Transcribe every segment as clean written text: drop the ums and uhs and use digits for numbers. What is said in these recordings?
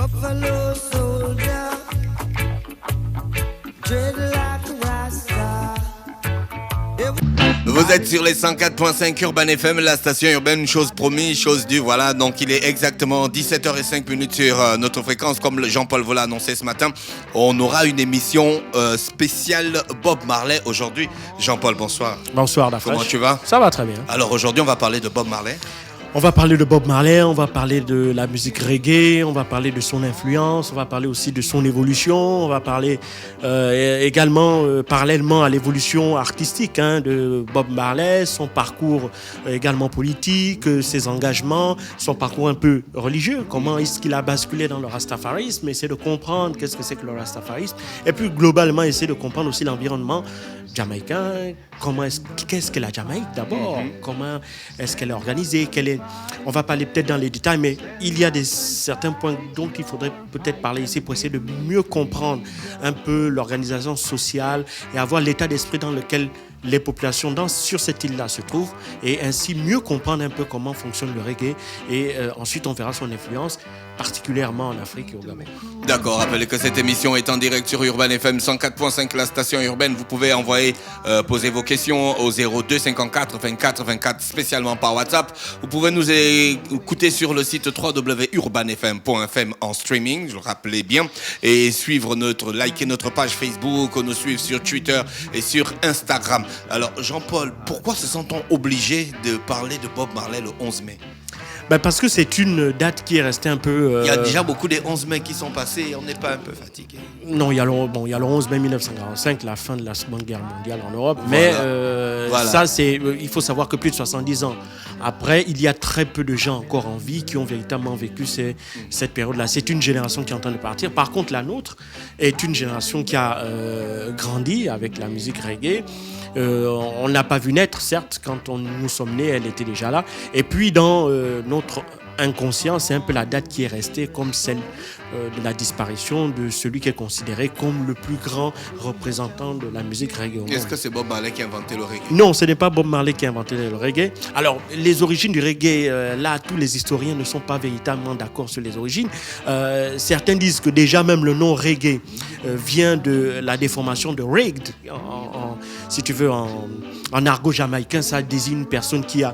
Buffalo soldier, dreadlock rasta. Vous êtes sur les 104.5 Urban FM, la station urbaine, chose promise, chose due. Voilà, donc il est exactement 17h05 sur notre fréquence. Comme Jean-Paul vous l'a annoncé ce matin, on aura une émission spéciale Bob Marley aujourd'hui. Jean-Paul, bonsoir. Bonsoir, Dafresh. Comment tu vas? Ça va très bien. Alors aujourd'hui, on va parler de Bob Marley. On va parler de Bob Marley, on va parler de la musique reggae, on va parler de son influence, on va parler aussi de son évolution, on va parler également parallèlement à l'évolution artistique de Bob Marley, son parcours également politique, ses engagements, son parcours un peu religieux, comment est-ce qu'il a basculé dans le rastafarisme, essayer de comprendre qu'est-ce que c'est que le rastafarisme, et puis globalement essayer de comprendre aussi l'environnement jamaïcain, qu'est-ce que la Jamaïque d'abord, comment est-ce qu'elle est organisée, on va parler peut-être dans les détails, mais il y a certains points dont il faudrait peut-être parler ici pour essayer de mieux comprendre un peu l'organisation sociale et avoir l'état d'esprit dans lequel les populations sur cette île-là se trouvent et ainsi mieux comprendre un peu comment fonctionne le reggae et ensuite on verra son influence particulièrement en Afrique et au Gabon. D'accord, rappelez que cette émission est en direct sur Urban FM 104.5, la station urbaine. Vous pouvez envoyer, poser vos questions au 02 54 24 24 spécialement par WhatsApp. Vous pouvez nous écouter sur le site www.urbanfm.fm en streaming, je le rappelais bien, et liker notre page Facebook, nous suivre sur Twitter et sur Instagram. Alors Jean-Paul, pourquoi se sent-on obligé de parler de Bob Marley le 11 mai? Parce que c'est une date qui est restée un peu... Il y a déjà beaucoup des 11 mai qui sont passés et on n'est pas un peu fatigué? Non, il y a le 11 mai 1945, la fin de la Seconde Guerre mondiale en Europe. Mais ça, il faut savoir que plus de 70 ans après, il y a très peu de gens encore en vie qui ont véritablement vécu cette période-là. C'est une génération qui est en train de partir. Par contre, la nôtre est une génération qui a grandi avec la musique reggae. On n'a pas vu naître, certes, quand nous sommes nés, elle était déjà là. Et puis, dans notre inconscient, c'est un peu la date qui est restée comme celle de la disparition de celui qui est considéré comme le plus grand représentant de la musique reggae au monde. Est-ce que c'est Bob Marley qui a inventé le reggae? Non, ce n'est pas Bob Marley qui a inventé le reggae. Alors, les origines du reggae, là, tous les historiens ne sont pas véritablement d'accord sur les origines. Certains disent que déjà même le nom reggae vient de la déformation de rigged. Si tu veux, en argot jamaïcain, ça désigne une personne qui a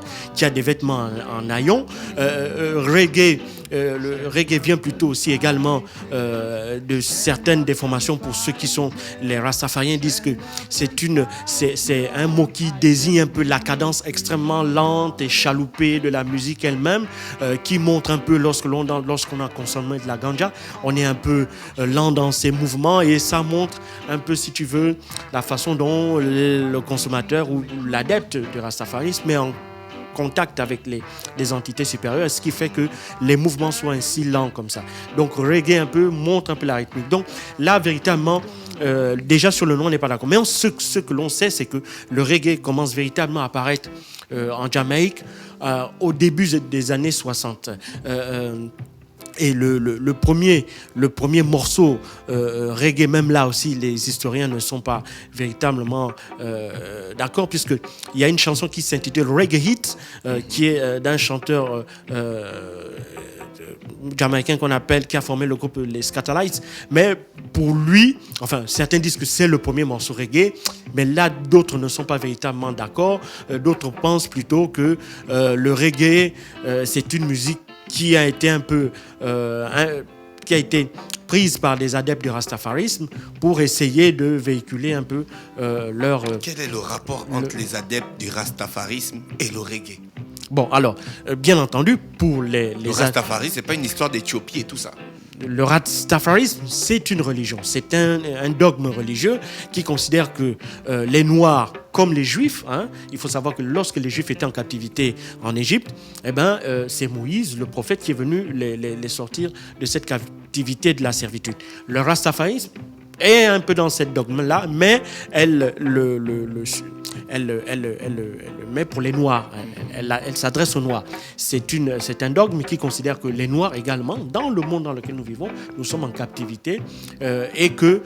des vêtements en haillons. Reggae, le reggae vient plutôt aussi également de certaines déformations pour ceux qui sont les rastafariens disent que c'est un mot qui désigne un peu la cadence extrêmement lente et chaloupée de la musique elle-même qui montre un peu lorsqu'on a consommé de la ganja, on est un peu lent dans ses mouvements et ça montre un peu, si tu veux, la façon dont le consommateur ou l'adepte du rastafarisme est en contact avec les entités supérieures, ce qui fait que les mouvements soient ainsi lents comme ça. Donc reggae un peu montre un peu la rythmique. Donc là, véritablement, déjà sur le nom, on n'est pas d'accord. Mais ce que l'on sait, c'est que le reggae commence véritablement à apparaître en Jamaïque au début des années 60. Et le premier morceau reggae, même là aussi, les historiens ne sont pas véritablement d'accord, puisqu'il y a une chanson qui s'intitule Reggae Hit, qui est d'un chanteur jamaïcain qui a formé le groupe les Skatalites. Mais pour lui, enfin, certains disent que c'est le premier morceau reggae, mais là, d'autres ne sont pas véritablement d'accord. D'autres pensent plutôt que le reggae, c'est une musique qui a été qui a été prise par des adeptes du rastafarisme pour essayer de véhiculer un peu leur... Quel est le rapport entre les adeptes du rastafarisme et le reggae? Bon, alors, bien entendu, pour le rastafarisme, c'est pas une histoire d'Éthiopie et tout ça. Le rastafarisme, c'est une religion, c'est un dogme religieux qui considère que les Noirs, comme les Juifs, il faut savoir que lorsque les Juifs étaient en captivité en Égypte, c'est Moïse, le prophète, qui est venu les sortir de cette captivité de la servitude. Le rastafarisme est un peu dans cette dogme-là, mais elle le met pour les Noirs. Elle s'adresse aux Noirs. C'est un dogme qui considère que les Noirs également, dans le monde dans lequel nous vivons, nous sommes en captivité et que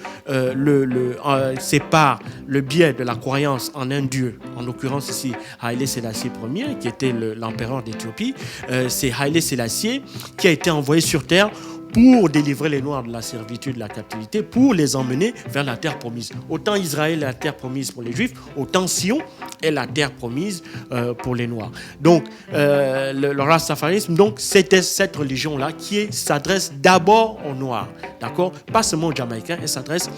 c'est par le biais de la croyance en un Dieu, en l'occurrence ici Haïlé Sélassié Ier, qui était l'empereur d'Éthiopie, c'est Haïlé Sélassié qui a été envoyé sur Terre pour délivrer les Noirs de la servitude, de la captivité, pour les emmener vers la terre promise. Autant Israël est la terre promise pour les Juifs, autant Sion est la terre promise pour les Noirs. Donc, le rastafarisme, donc, c'était cette religion-là qui s'adresse d'abord aux Noirs, d'accord? Pas seulement aux Jamaïcains, elle s'adresse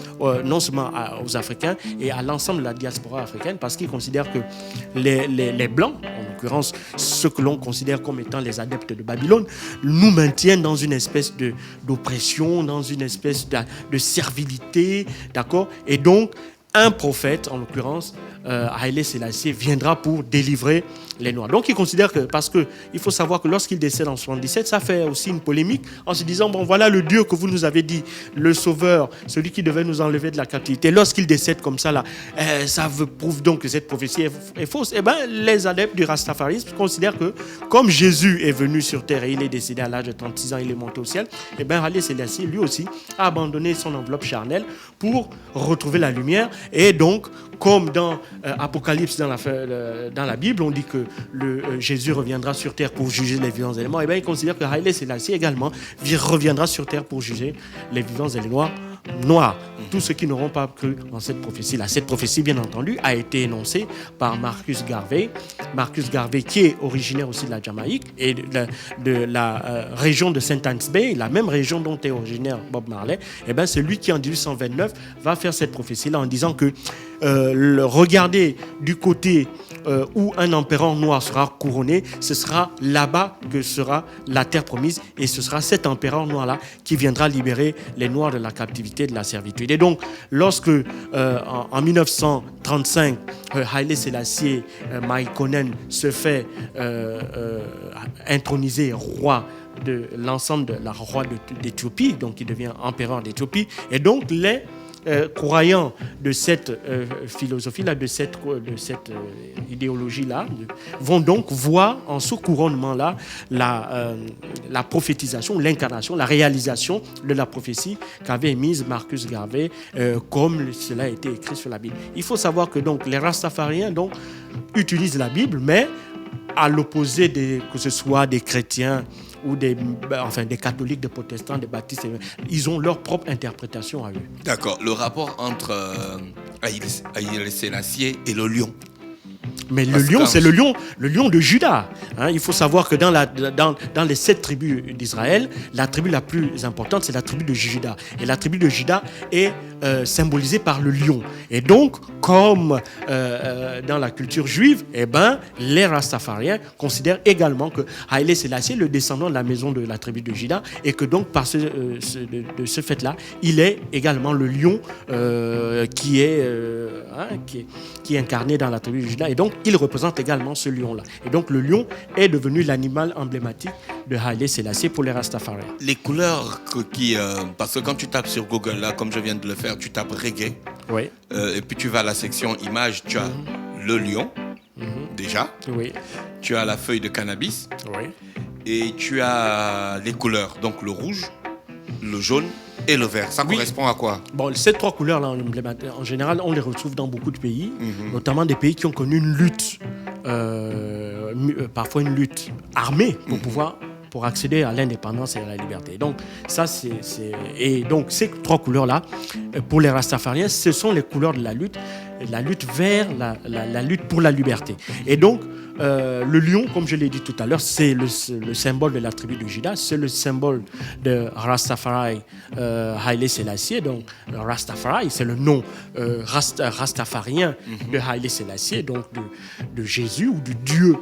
non seulement aux Africains et à l'ensemble de la diaspora africaine, parce qu'ils considèrent que les Blancs, en l'occurrence ceux que l'on considère comme étant les adeptes de Babylone, nous maintiennent dans une espèce d'oppression, dans une espèce de servilité, d'accord? Et donc, un prophète, en l'occurrence, Haïlé Sélassié, viendra pour délivrer les Noirs. Donc, il considère que, parce qu'il faut savoir que lorsqu'il décède en 77, ça fait aussi une polémique en se disant, bon, voilà le Dieu que vous nous avez dit, le Sauveur, celui qui devait nous enlever de la captivité. Lorsqu'il décède comme ça, là, ça prouve donc que cette prophétie est fausse. Eh bien, les adeptes du rastafarisme considèrent que, comme Jésus est venu sur terre et il est décédé à l'âge de 36 ans, il est monté au ciel, eh bien, Haïlé Sélassié, lui aussi, a abandonné son enveloppe charnelle pour retrouver la lumière. Et donc, comme dans Apocalypse, dans la Bible, on dit que Jésus reviendra sur terre pour juger les vivants et les morts, et bien il considère que Haïlé Sélassié également reviendra sur terre pour juger les vivants et les noirs. Tous ceux qui n'auront pas cru en cette prophétie-là. Cette prophétie, bien entendu, a été énoncée par Marcus Garvey. Marcus Garvey, qui est originaire aussi de la Jamaïque et de la région de St. Anne's Bay, la même région dont est originaire Bob Marley. Et bien, c'est lui qui, en 1829, va faire cette prophétie-là en disant que regardez du côté où un empereur noir sera couronné, ce sera là-bas que sera la terre promise, et ce sera cet empereur noir-là qui viendra libérer les Noirs de la captivité, de la servitude. Et donc, lorsque en 1935, Haïlé Sélassié Maïkonnen se fait introniser roi de l'ensemble de la roi d'Éthiopie, donc il devient empereur d'Éthiopie, et donc les croyants de cette philosophie-là, de cette idéologie-là, vont donc voir en ce couronnement-là la prophétisation, l'incarnation, la réalisation de la prophétie qu'avait émise Marcus Garvey, comme cela a été écrit sur la Bible. Il faut savoir que donc, les Rastafariens donc, utilisent la Bible, mais à l'opposé que ce soit des chrétiens ou des catholiques, des protestants, des baptistes, ils ont leur propre interprétation à eux. D'accord. Le rapport entre Haïlé Sélassié et le lion. Mais le lion, c'est le lion de Juda. Hein, il faut savoir que dans les 7 tribus d'Israël, la tribu la plus importante, c'est la tribu de Juda. Et la tribu de Juda est symbolisée par le lion. Et donc, comme dans la culture juive, eh ben, les Rastafariens considèrent également que Haïlé Sélassié est le descendant de la maison de la tribu de Juda, et que donc, par de ce fait-là, il est également le lion qui est incarné dans la tribu de Juda. Et donc, il représente également ce lion-là. Et donc, le lion est devenu l'animal emblématique de Haïlé Sélassié pour les Rastafariens. Les couleurs parce que quand tu tapes sur Google, là, comme je viens de le faire, tu tapes reggae. Oui. Et puis tu vas à la section images, tu as le lion, déjà. Oui. Tu as la feuille de cannabis. Oui. Et tu as les couleurs, donc le rouge, le jaune et le vert. Ça correspond à quoi? Bon, ces 3 couleurs-là, en général, on les retrouve dans beaucoup de pays, notamment des pays qui ont connu une lutte, parfois une lutte armée pour accéder à l'indépendance et à la liberté. Donc, et donc ces 3 couleurs-là, pour les Rastafariens, ce sont les couleurs de la lutte vers la lutte pour la liberté. Et donc, le lion, comme je l'ai dit tout à l'heure, c'est le symbole de la tribu de Juda, c'est le symbole de Rastafari Haïlé Sélassié. Donc, Rastafari, c'est le nom rastafarien de Haïlé Sélassié, donc de Jésus ou du Dieu.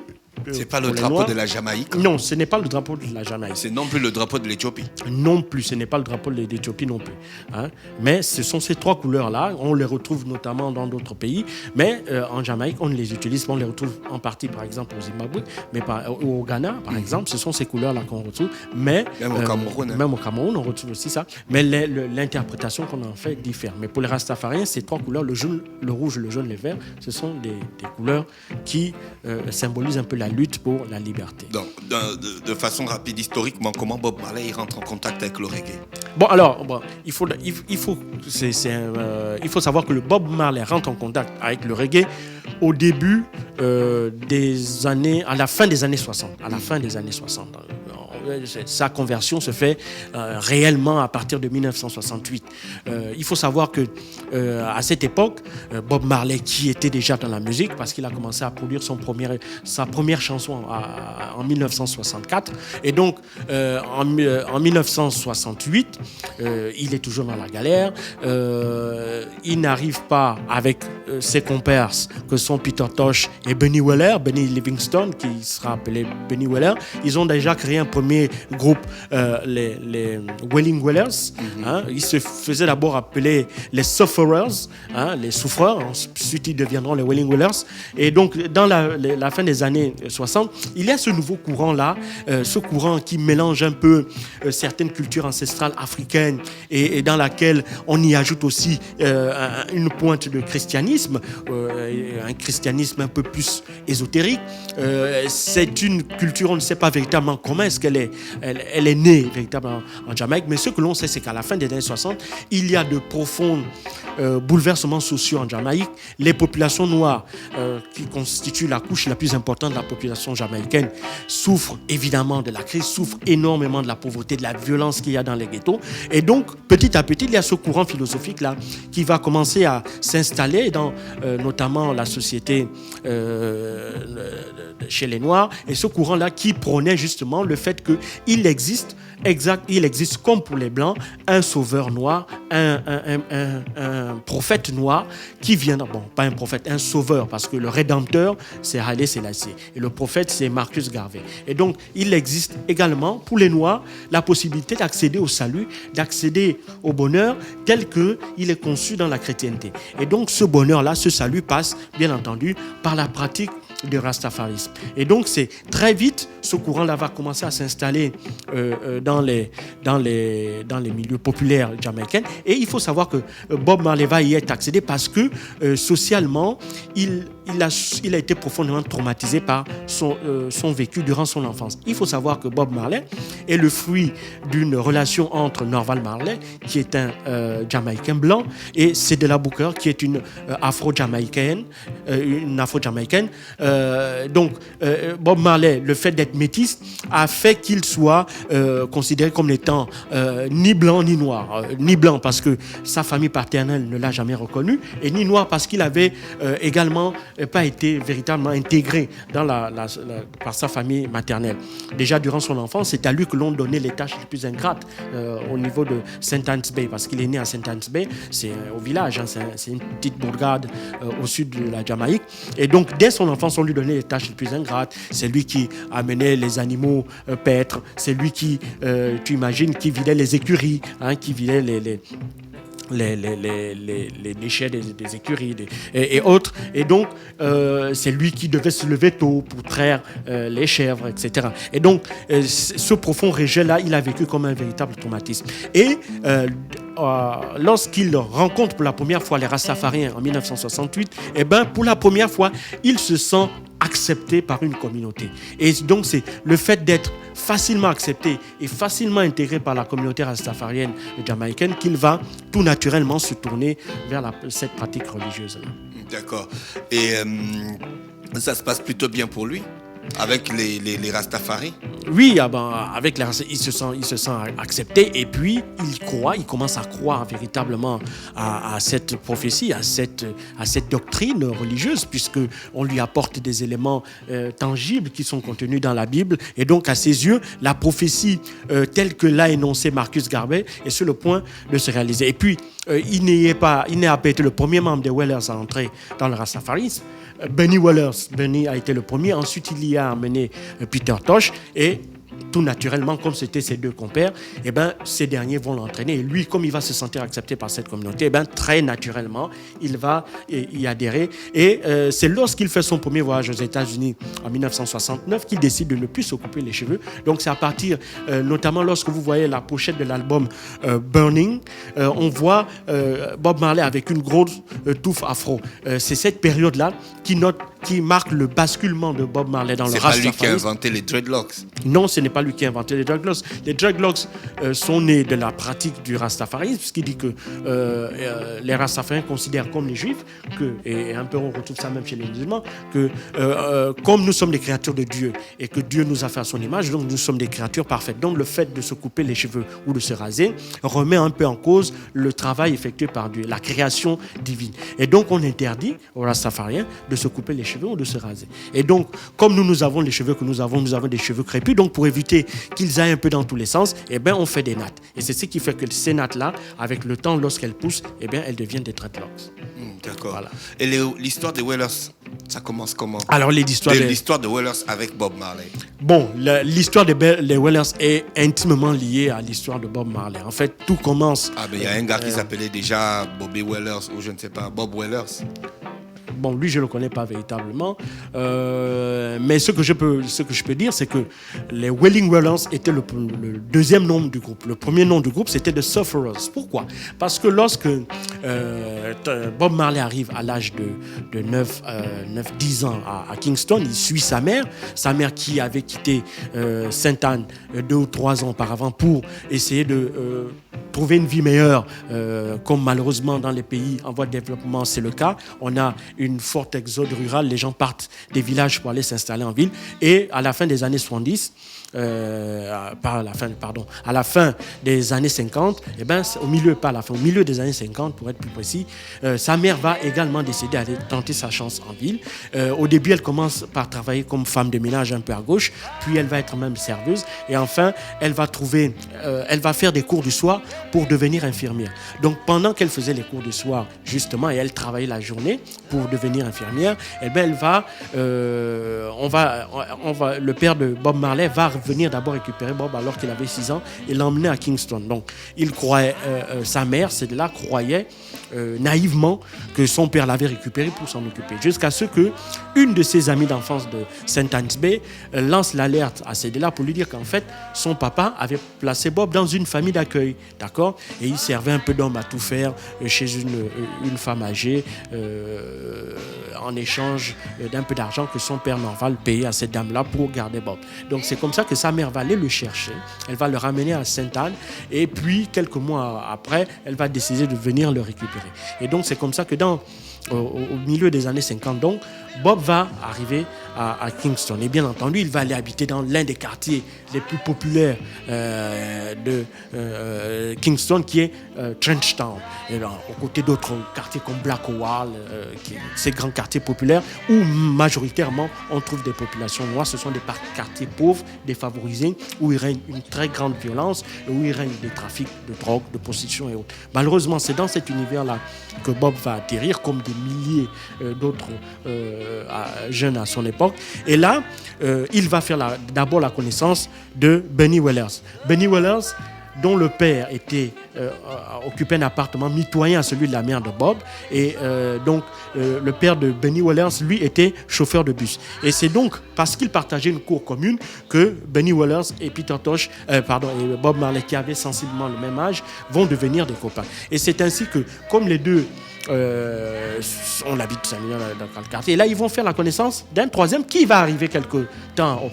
C'est pas le drapeau de la Jamaïque? Non, ce n'est pas le drapeau de la Jamaïque. C'est non plus le drapeau de l'Éthiopie? Non plus, ce n'est pas le drapeau de l'Éthiopie non plus. Hein? Mais ce sont ces 3 couleurs-là. On les retrouve notamment dans d'autres pays. Mais en Jamaïque, on les utilise. On les retrouve en partie, par exemple, au Zimbabwe, ou au Ghana, par exemple. Ce sont ces couleurs-là qu'on retrouve. Mais, même au Cameroun. Même au Cameroun, on retrouve aussi ça. Mais l'interprétation qu'on en fait diffère. Mais pour les Rastafariens, ces 3 couleurs, le jaune, le rouge, le jaune, le vert, ce sont des couleurs qui symbolisent un peu la lutte pour la liberté. Donc, de façon rapide, historiquement, comment Bob Marley rentre en contact avec le reggae? Bon, alors, il faut savoir que le Bob Marley rentre en contact avec le reggae au début des années, à la fin des années 60. À la fin des années 60. sa conversion se fait réellement à partir de 1968. Il faut savoir que à cette époque, Bob Marley, qui était déjà dans la musique, parce qu'il a commencé à produire sa première chanson en 1964, et donc en 1968, il est toujours dans la galère. Il n'arrive pas avec ses compères que sont Peter Tosh et Benny Livingstone, qui sera appelé Benny Weller. Ils ont déjà créé un premier groupe, les Wailing Wellers. Ils se faisaient d'abord appeler les Sufferers, les souffreurs. Ensuite, ils deviendront les Wailing Wellers. Et donc, dans la fin des années 60, il y a ce nouveau courant-là, ce courant qui mélange un peu certaines cultures ancestrales africaines et dans laquelle on y ajoute aussi une pointe de christianisme, un christianisme un peu plus ésotérique. C'est une culture, on ne sait pas véritablement comment est-ce qu'elle est, elle est née véritablement en Jamaïque, mais ce que l'on sait, c'est qu'à la fin des années 60, il y a de profonds bouleversements sociaux en Jamaïque. Les populations noires, qui constituent la couche la plus importante de la population jamaïcaine, souffrent évidemment de la crise, souffrent énormément de la pauvreté, de la violence qu'il y a dans les ghettos. Et donc, petit à petit, il y a ce courant philosophique-là qui va commencer à s'installer dans notamment la société chez les Noirs, et ce courant-là qui prônait justement le fait qu'il existe, il existe comme pour les Blancs, un sauveur noir, un prophète noir qui vient, bon, pas un prophète, un sauveur, parce que le rédempteur, c'est Haïlé Sélassié, et le prophète, c'est Marcus Garvey. Et donc, il existe également pour les Noirs la possibilité d'accéder au salut, d'accéder au bonheur tel qu'il est conçu dans la chrétienté. Et donc, ce bonheur-là, ce salut passe, bien entendu, par la pratique de rastafarisme. Et donc, c'est très vite, ce courant-là va commencer à s'installer dans les milieux populaires jamaïcains. Et il faut savoir que Bob Marley va y être accédé parce que socialement, il a été profondément traumatisé par son vécu durant son enfance. Il faut savoir que Bob Marley est le fruit d'une relation entre Norval Marley, qui est un Jamaïcain blanc, et Cedella Booker, qui est une Afro-Jamaïcaine. Donc, Bob Marley, le fait d'être métis, a fait qu'il soit considéré comme n'étant ni blanc ni noir. Ni blanc parce que sa famille paternelle ne l'a jamais reconnu, et ni noir parce qu'il avait également pas été véritablement intégré par sa famille maternelle. Déjà durant son enfance, c'est à lui que l'on donnait les tâches les plus ingrates au niveau de St. Anne's Bay, parce qu'il est né à St. Anne's Bay, c'est au village, c'est une petite bourgade au sud de la Jamaïque. Et donc, dès son enfance, on lui donnait les tâches les plus ingrates. C'est lui qui amenait les animaux paître, c'est lui qui, tu imagines, qui vidait les écuries, qui vidait les déchets des écuries et autres. Et donc, c'est lui qui devait se lever tôt pour traire les chèvres, etc. Et donc, ce profond rejet-là, il a vécu comme un véritable traumatisme. Et lorsqu'il rencontre pour la première fois les Rastafariens en 1968, pour la première fois, il se sent accepté par une communauté. Et donc, c'est le fait d'être facilement accepté et facilement intégré par la communauté rastafarienne jamaïcaine qu'il va tout naturellement se tourner vers cette pratique religieuse. D'accord. Et ça se passe plutôt bien pour lui avec les Rastafari? Oui, avec les Rastafari, il se sent accepté, et puis il commence à croire véritablement à cette prophétie, à cette doctrine religieuse, puisque on lui apporte des éléments tangibles qui sont contenus dans la Bible, et donc à ses yeux, la prophétie telle que l'a énoncée Marcus Garvey est sur le point de se réaliser. Et puis, il n'a pas été le premier membre des Wellers à entrer dans le rastafarisme. Benny a été le premier. Ensuite, il y a amené Peter Tosh, et tout naturellement, comme c'était ses deux compères, ces derniers vont l'entraîner. Et lui, comme il va se sentir accepté par cette communauté, très naturellement, il va y adhérer. Et c'est lorsqu'il fait son premier voyage aux États-Unis en 1969 qu'il décide de ne plus se couper les cheveux. Donc c'est à partir, notamment lorsque vous voyez la pochette de l'album Burning, on voit Bob Marley avec une grosse touffe afro. C'est cette période-là qui qui marque le basculement de Bob Marley dans le C'est pas lui qui a rastafarisme. inventé les dreadlocks. Non, ce n'est pas lui qui a inventé les dreadlocks. Les dreadlocks sont nés de la pratique du rastafarisme, ce qui dit que les rastafariens considèrent comme les juifs, et un peu on retrouve ça même chez les musulmans, que comme nous sommes des créatures de Dieu et que Dieu nous a fait à son image, donc nous sommes des créatures parfaites. Donc le fait de se couper les cheveux ou de se raser remet un peu en cause le travail effectué par Dieu, la création divine. Et donc on interdit aux rastafariens de se couper les cheveux ou de se raser. Et donc, comme nous avons les cheveux que nous avons des cheveux crépus, donc pour éviter qu'ils aillent un peu dans tous les sens, eh bien on fait des nattes. Et c'est ce qui fait que ces nattes-là, avec le temps, lorsqu'elles poussent, eh bien elles deviennent des dreadlocks. D'accord. Voilà. Et l'histoire des Wailers, ça commence comment? Alors l'histoire L'histoire de Wailers avec Bob Marley. Bon, l'histoire des Wailers est intimement liée à l'histoire de Bob Marley. En fait, tout commence... Ah, ben il y a un gars qui s'appelait déjà Bobby Wailers, ou je ne sais pas, Bob Wailers. Bon, lui, je ne le connais pas véritablement. Mais ce que je peux dire, c'est que les Wailing Wailers étaient le deuxième nom du groupe. Le premier nom du groupe, c'était The Sufferers. Pourquoi? Parce que lorsque Bob Marley arrive à l'âge de 9-10 ans à Kingston, il suit sa mère qui avait quitté Sainte-Anne 2 ou 3 ans auparavant pour essayer de trouver une vie meilleure, comme malheureusement dans les pays en voie de développement, c'est le cas. On a une forte exode rural, les gens partent des villages pour aller s'installer en ville. Et à la fin des années 70, à la fin des années 50, au milieu des années 50, pour être plus précis, sa mère va également décider d'aller tenter sa chance en ville. Au début, elle commence par travailler comme femme de ménage un peu à gauche, puis elle va être même serveuse, et enfin, elle va faire des cours du soir pour devenir infirmière. Donc, pendant qu'elle faisait les cours du soir, justement, et elle travaillait la journée pour devenir infirmière, le père de Bob Marley va venir d'abord récupérer Bob alors qu'il avait 6 ans et l'emmener à Kingston. Donc, il croyait, sa mère, croyait naïvement que son père l'avait récupéré pour s'en occuper. Jusqu'à ce que une de ses amies d'enfance de St. Anne's Bay lance l'alerte à Cédella pour lui dire qu'en fait, son papa avait placé Bob dans une famille d'accueil, d'accord? Et il servait un peu d'homme à tout faire chez une femme âgée en échange d'un peu d'argent que son père normal payait à cette dame-là pour garder Bob. Donc c'est comme ça que sa mère va aller le chercher, elle va le ramener à Sainte-Anne et puis quelques mois après, elle va décider de venir le récupérer. Et donc c'est comme ça que au milieu des années 50, donc, Bob va arriver à Kingston. Et bien entendu, il va aller habiter dans l'un des quartiers les plus populaires de Kingston, qui est Trenchtown. Et là, aux côtés d'autres quartiers comme Blackwall, ces grands quartiers populaires où majoritairement on trouve des populations noires. Ce sont des quartiers pauvres, défavorisés, où il règne une très grande violence, et où il règne des trafics de drogue, de prostitution et autres. Malheureusement, c'est dans cet univers-là que Bob va atterrir, comme des milliers d'autres jeunes à son époque. Et là, il va faire d'abord la connaissance de Benny Wailers. Benny Wailers, dont le père occupait un appartement mitoyen à celui de la mère de Bob. Et donc, le père de Benny Wailers, lui, était chauffeur de bus. Et c'est donc parce qu'ils partageaient une cour commune que Benny Wailers et et Bob Marley, qui avaient sensiblement le même âge, vont devenir des copains. Et c'est ainsi que, comme les deux on habite dans le quartier. Et là, ils vont faire la connaissance d'un troisième qui va arriver quelque temps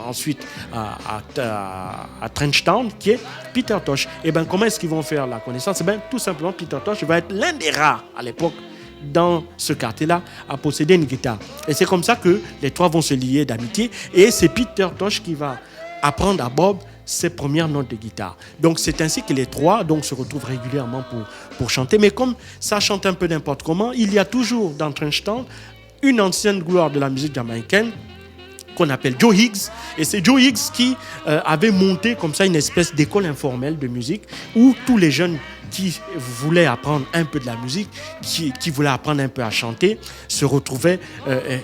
ensuite à Trenchtown, qui est Peter Tosh. Et bien, comment est-ce qu'ils vont faire la connaissance? Tout simplement, Peter Tosh va être l'un des rares à l'époque dans ce quartier-là à posséder une guitare. Et c'est comme ça que les trois vont se lier d'amitié. Et c'est Peter Tosh qui va apprendre à Bob ses premières notes de guitare. Donc c'est ainsi que les trois se retrouvent régulièrement pour chanter. Mais comme ça chante un peu n'importe comment, il y a toujours dans Trenchtown une ancienne gloire de la musique jamaïcaine qu'on appelle Joe Higgs. Et c'est Joe Higgs qui avait monté comme ça une espèce d'école informelle de musique où tous les jeunes qui voulaient apprendre un peu de la musique, qui voulaient apprendre un peu à chanter, se retrouvaient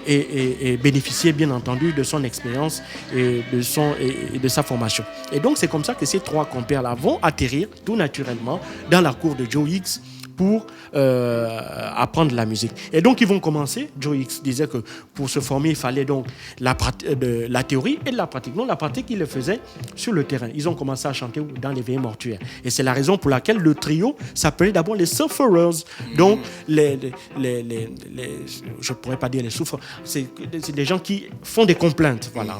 et bénéficiaient bien entendu de son expérience et de sa formation. Et donc c'est comme ça que ces trois compères-là vont atterrir tout naturellement dans la cour de Joe Higgs pour apprendre la musique. Et donc, ils vont commencer. Joe Hicks disait que pour se former, il fallait donc de la théorie et de la pratique. Non, la pratique, ils le faisaient sur le terrain. Ils ont commencé à chanter dans les veillées mortuaires. Et c'est la raison pour laquelle le trio s'appelait d'abord les Sufferers. Donc, je ne pourrais pas dire les souffreurs, c'est des gens qui font des complaintes. Voilà,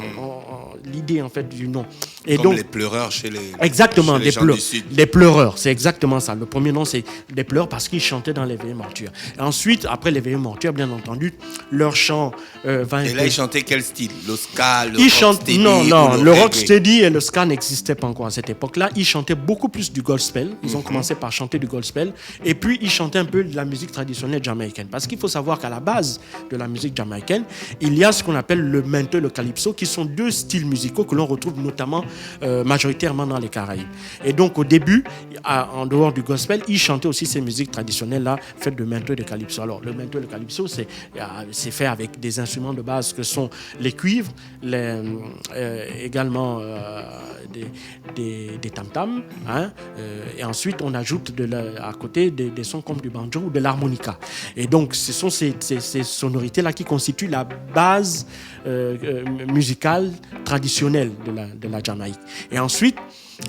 l'idée en fait du nom. Et comme donc, les pleureurs chez les exactement, chez les gens du Sud. les pleureurs, c'est exactement ça. Le premier nom, c'est les pleureurs parce qu'ils chantaient dans les veillées mortuaires. Et ensuite, après les veillées mortuaires, bien entendu, leur chant va... Et là, ils chantaient quel style? Le ska, le Ils rock steady non, ou le reggae? rocksteady et le ska n'existaient pas encore à cette époque-là. Ils chantaient beaucoup plus du gospel. Ils ont commencé par chanter du gospel. Et puis, ils chantaient un peu de la musique traditionnelle jamaïcaine. Parce qu'il faut savoir qu'à la base de la musique jamaïcaine, il y a ce qu'on appelle le mento et le calypso, qui sont deux styles musicaux que l'on retrouve notamment majoritairement dans les Caraïbes. Et donc, au début, en dehors du gospel, ils chantaient aussi ces musiques traditionnelles-là, faites de mento et de calypso. Alors, le mento et le calypso, c'est fait avec des instruments de base que sont les cuivres, également des tam-tams, hein, et ensuite on ajoute à côté des sons comme du banjo ou de l'harmonica. Et donc ce sont ces sonorités-là qui constituent la base musicale traditionnelle de la Jamaïque. Et ensuite,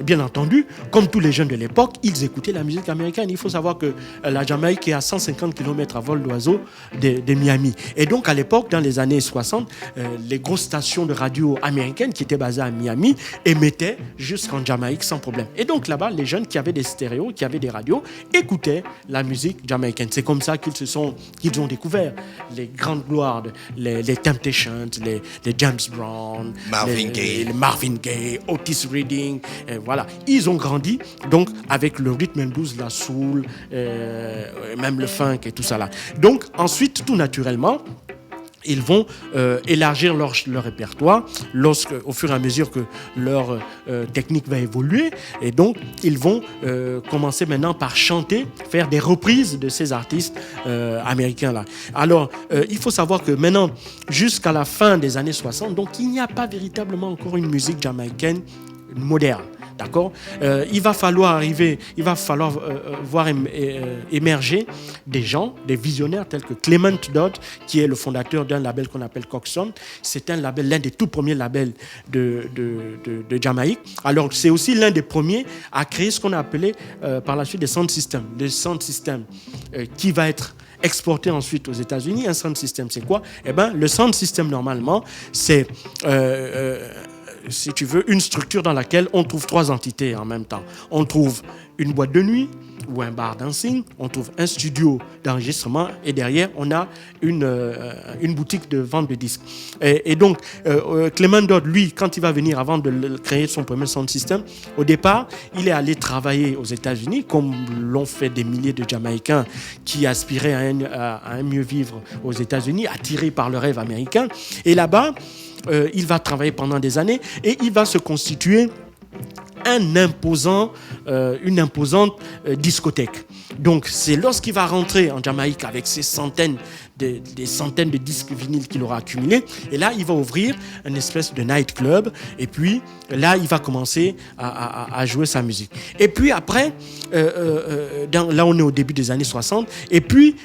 bien entendu, comme tous les jeunes de l'époque, ils écoutaient la musique américaine. Il faut savoir que la Jamaïque est à 150 km à vol d'oiseau de Miami. Et donc, à l'époque, dans les années 60, les grosses stations de radio américaines qui étaient basées à Miami émettaient jusqu'en Jamaïque sans problème. Et donc, là-bas, les jeunes qui avaient des stéréos, qui avaient des radios, écoutaient la musique jamaïcaine. C'est comme ça qu'ils ont découvert les grandes gloires, les Temptations, les James Brown, les Marvin Gaye, Otis Redding. Voilà, ils ont grandi donc avec le rhythm and blues, la soul, même le funk et tout ça là. Donc ensuite, tout naturellement, ils vont élargir leur répertoire au fur et à mesure que leur technique va évoluer. Et donc, ils vont commencer maintenant par chanter, faire des reprises de ces artistes américains-là. Alors, il faut savoir que maintenant, jusqu'à la fin des années 60, donc il n'y a pas véritablement encore une musique jamaïcaine moderne. D'accord ? Il va falloir voir émerger des gens, des visionnaires tels que Clement Dodd, qui est le fondateur d'un label qu'on appelle Coxsone. C'est l'un des tout premiers labels de Jamaïque. Alors, c'est aussi l'un des premiers à créer ce qu'on a appelé par la suite des sound systems. Des sound systems qui va être exporté ensuite aux États-Unis. Un sound system, c'est quoi ? Eh bien, le sound system, normalement, c'est... si tu veux, une structure dans laquelle on trouve trois entités en même temps. On trouve une boîte de nuit ou un bar dancing, on trouve un studio d'enregistrement et derrière, on a une boutique de vente de disques. Et donc, Clement Dodd, lui, quand il va venir avant de créer son premier sound system, au départ, il est allé travailler aux États-Unis, comme l'ont fait des milliers de Jamaïcains qui aspiraient à un mieux vivre aux États-Unis, attirés par le rêve américain. Et là-bas, il va travailler pendant des années et il va se constituer une imposante discothèque. Donc, c'est lorsqu'il va rentrer en Jamaïque avec des centaines de disques vinyles qu'il aura accumulés. Et là, il va ouvrir une espèce de nightclub. Et puis, là, il va commencer à jouer sa musique. Et puis après, là, on est au début des années 60. Et puis,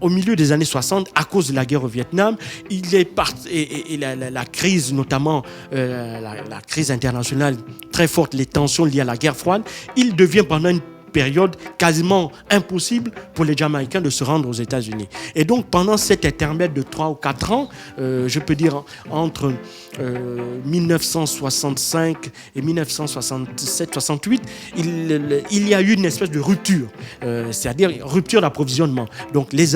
au milieu des années 60, à cause de la guerre au Vietnam, il est parti, et la crise, notamment la crise internationale très forte, les tensions liées à la guerre froide, il devient pendant une période quasiment impossible pour les Jamaïcains de se rendre aux États-Unis. Et donc, pendant cet intermède de 3 ou 4 ans, je peux dire entre 1965 et 1967-68, il y a eu une espèce de rupture, c'est-à-dire rupture d'approvisionnement. Donc, les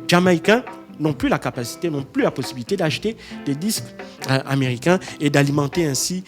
Jamaïcains n'ont plus la capacité, n'ont plus la possibilité d'acheter des disques américains et d'alimenter ainsi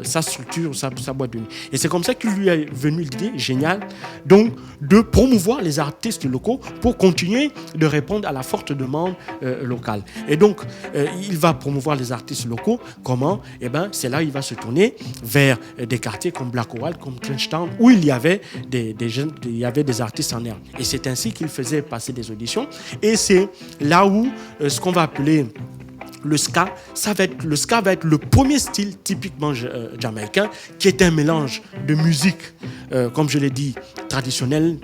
sa structure, sa boîte de nuit. Et c'est comme ça qu'il lui est venu l'idée géniale, donc, de promouvoir les artistes locaux pour continuer de répondre à la forte demande locale. Et donc, il va promouvoir les artistes locaux. Comment ? Eh bien, c'est là où il va se tourner vers des quartiers comme Black Oral, comme Trenchtown, où il y avait des artistes en herbe. Et c'est ainsi qu'il faisait passer des auditions. Et c'est là où ce qu'on va appeler le ska, le ska va être le premier style typiquement jamaïcain qui est un mélange de musique, comme je l'ai dit, traditionnel